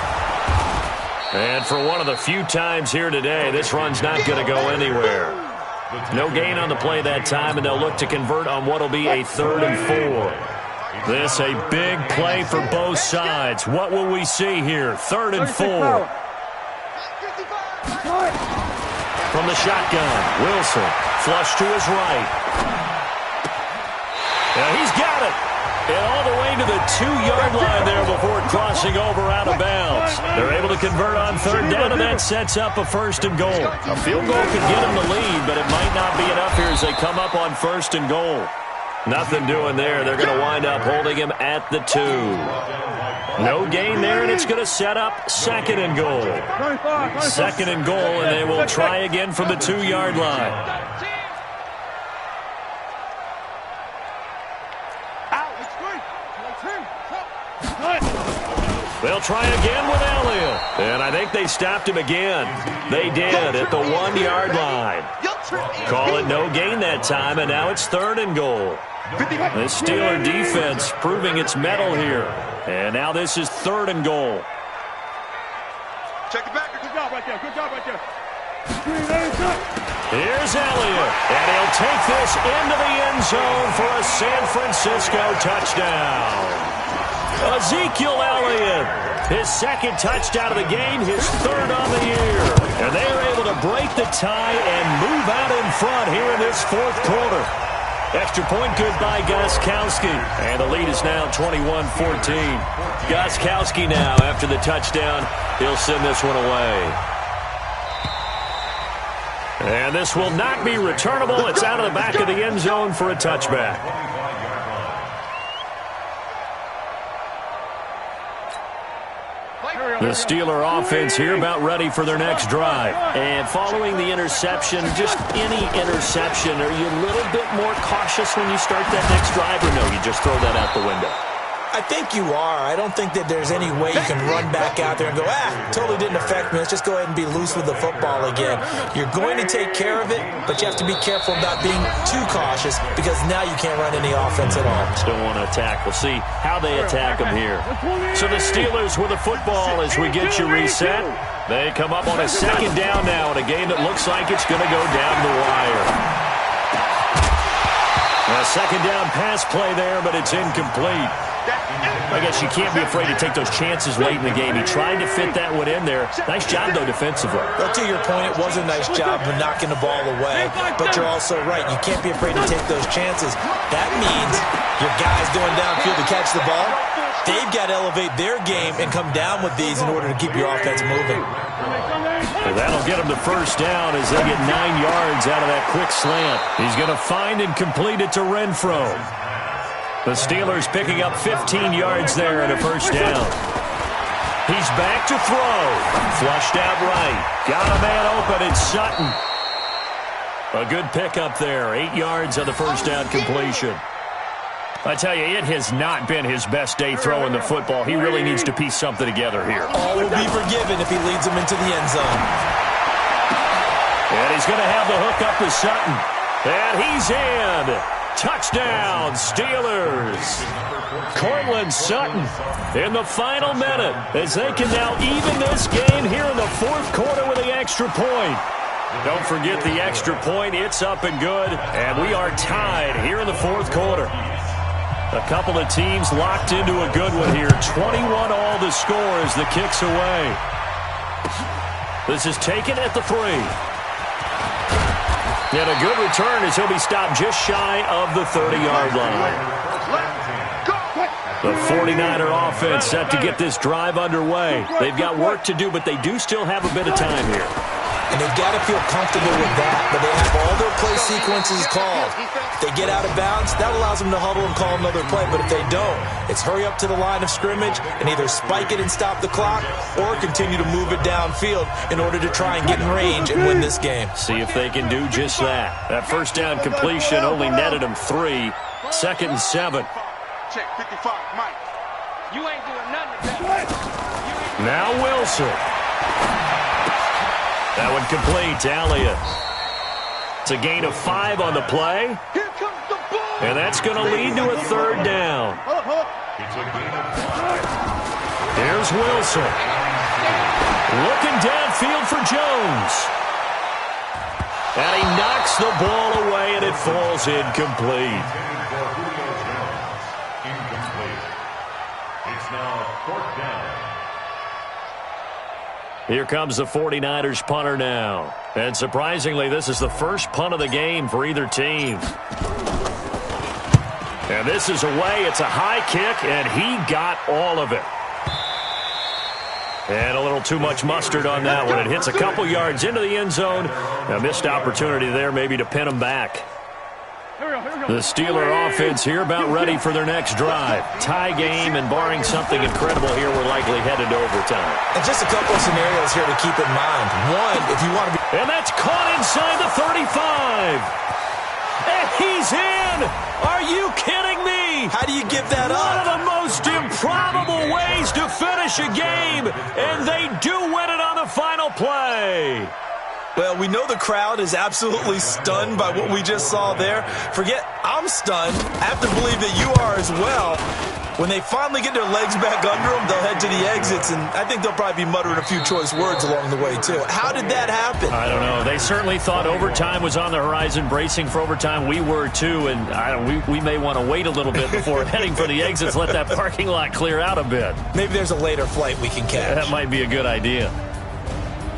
And for one of the few times here today, this run's not going to go anywhere. No gain on the play that time, and they'll look to convert on what will be a 3rd and 4. This a big play for both sides. What will we see here? 3rd and 4. From the shotgun, Wilson, flush to his right. And he's got it. And all the way to the 2-yard line there before crossing over out of bounds. They're able to convert on 3rd down, and that sets up a 1st and goal. A field goal could get them the lead, but it might not be enough here as they come up on 1st and goal. Nothing doing there. They're going to wind up holding him at the 2. No gain there, and it's going to set up 2nd and goal. 2nd and goal, and they will try again from the 2-yard line. They'll try again with Elliott. And I think they stopped him again. They did at the 1-yard line. Call it no gain that time, and now it's 3rd and goal. The Steeler defense proving its mettle here. And now this is 3rd and goal. Check it back. Good job right there. Here's Elliott. And he'll take this into the end zone for a San Francisco touchdown. Ezekiel Elliott, his 2nd touchdown of the game, his 3rd on the year. And they are able to break the tie and move out in front here in this 4th quarter. Extra point good by Gostkowski. And the lead is now 21-14. Gostkowski now, after the touchdown, he'll send this one away. And this will not be returnable. It's out of the back of the end zone for a touchback. The Steeler offense here about ready for their next drive. And following the interception, just any interception, are you a little bit more cautious when you start that next drive, or no, you just throw that out the window? I think you are. I don't think that there's any way you can run back out there and go, totally didn't affect me. Let's just go ahead and be loose with the football again. You're going to take care of it, but you have to be careful about being too cautious because now you can't run any offense at all. Still want to attack. We'll see how they attack them here. So the Steelers with the football as we get you reset. They come up on a 2nd down now in a game that looks like it's going to go down the wire. A 2nd down pass play there, but it's incomplete. I guess you can't be afraid to take those chances late in the game. He tried to fit that one in there. Nice job, though, defensively. Well, to your point, it was a nice job of knocking the ball away. But you're also right. You can't be afraid to take those chances. That means your guys doing downfield to to catch the ball. They've got to elevate their game and come down with these in order to keep your offense moving. Well, that'll get them the first down as they get 9 yards out of that quick slant. He's going to find and complete it to Renfro. The Steelers picking up 15 yards there and a first down. He's back to throw. Flushed out right. Got a man open, it's Sutton. A good pickup there. 8 yards on the first down completion. I tell you, it has not been his best day throwing the football. He really needs to piece something together here. All will be forgiven if he leads them into the end zone. And he's going to have the hook up to Sutton. And he's in. Touchdown, Steelers. Cortland Sutton in the final minute as they can now even this game here in the fourth quarter with the extra point. Don't forget the extra point. It's up and good. And we are tied here in the fourth quarter. A couple of teams locked into a good one here. 21 all the score as the kick's away. This is taken at the 3. And a good return as he'll be stopped just shy of the 30-yard line. The 49er offense set to get this drive underway. They've got work to do, but they do still have a bit of time here. And they've got to feel comfortable with that, but they have all their play sequences called. If they get out of bounds, that allows them to huddle and call another play, but if they don't, it's hurry up to the line of scrimmage and either spike it and stop the clock or continue to move it downfield in order to try and get in range and win this game. See if they can do just that. That first down completion only netted them 3. 2nd and 7. Check 55, Mike. You ain't doing nothing to that. Now Wilson. That one complete to Elliott. It's a gain of 5 on the play. Here comes the ball. And that's going to lead to a 3rd down. It's a gain of 5. Here's Wilson. Looking downfield for Jones. And he knocks the ball away, and it falls incomplete. Incomplete. It's now 4th down. Here comes the 49ers punter now. And surprisingly, this is the first punt of the game for either team. And this is away. It's a high kick, and he got all of it. And a little too much mustard on that one. It hits a couple yards into the end zone. A missed opportunity there maybe to pin him back. The Steeler offense here about ready for their next drive. Tie game, and barring something incredible here, we're likely headed to overtime. And just a couple of scenarios here to keep in mind. One, if you want to be... And that's caught inside the 35. And he's in! Are you kidding me? How do you give that up? One of the most improbable ways to finish a game, and they do win it on the final play. Well, we know the crowd is absolutely stunned by what we just saw there. Forget I'm stunned. I have to believe that you are as well. When they finally get their legs back under them, they'll head to the exits, and I think they'll probably be muttering a few choice words along the way, too. How did that happen? I don't know. They certainly thought overtime was on the horizon, bracing for overtime. We were, too, and we may want to wait a little bit before heading for the exits, let that parking lot clear out a bit. Maybe there's a later flight we can catch. That might be a good idea.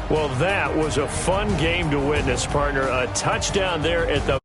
Well, that was a fun game to witness, partner. A touchdown there at the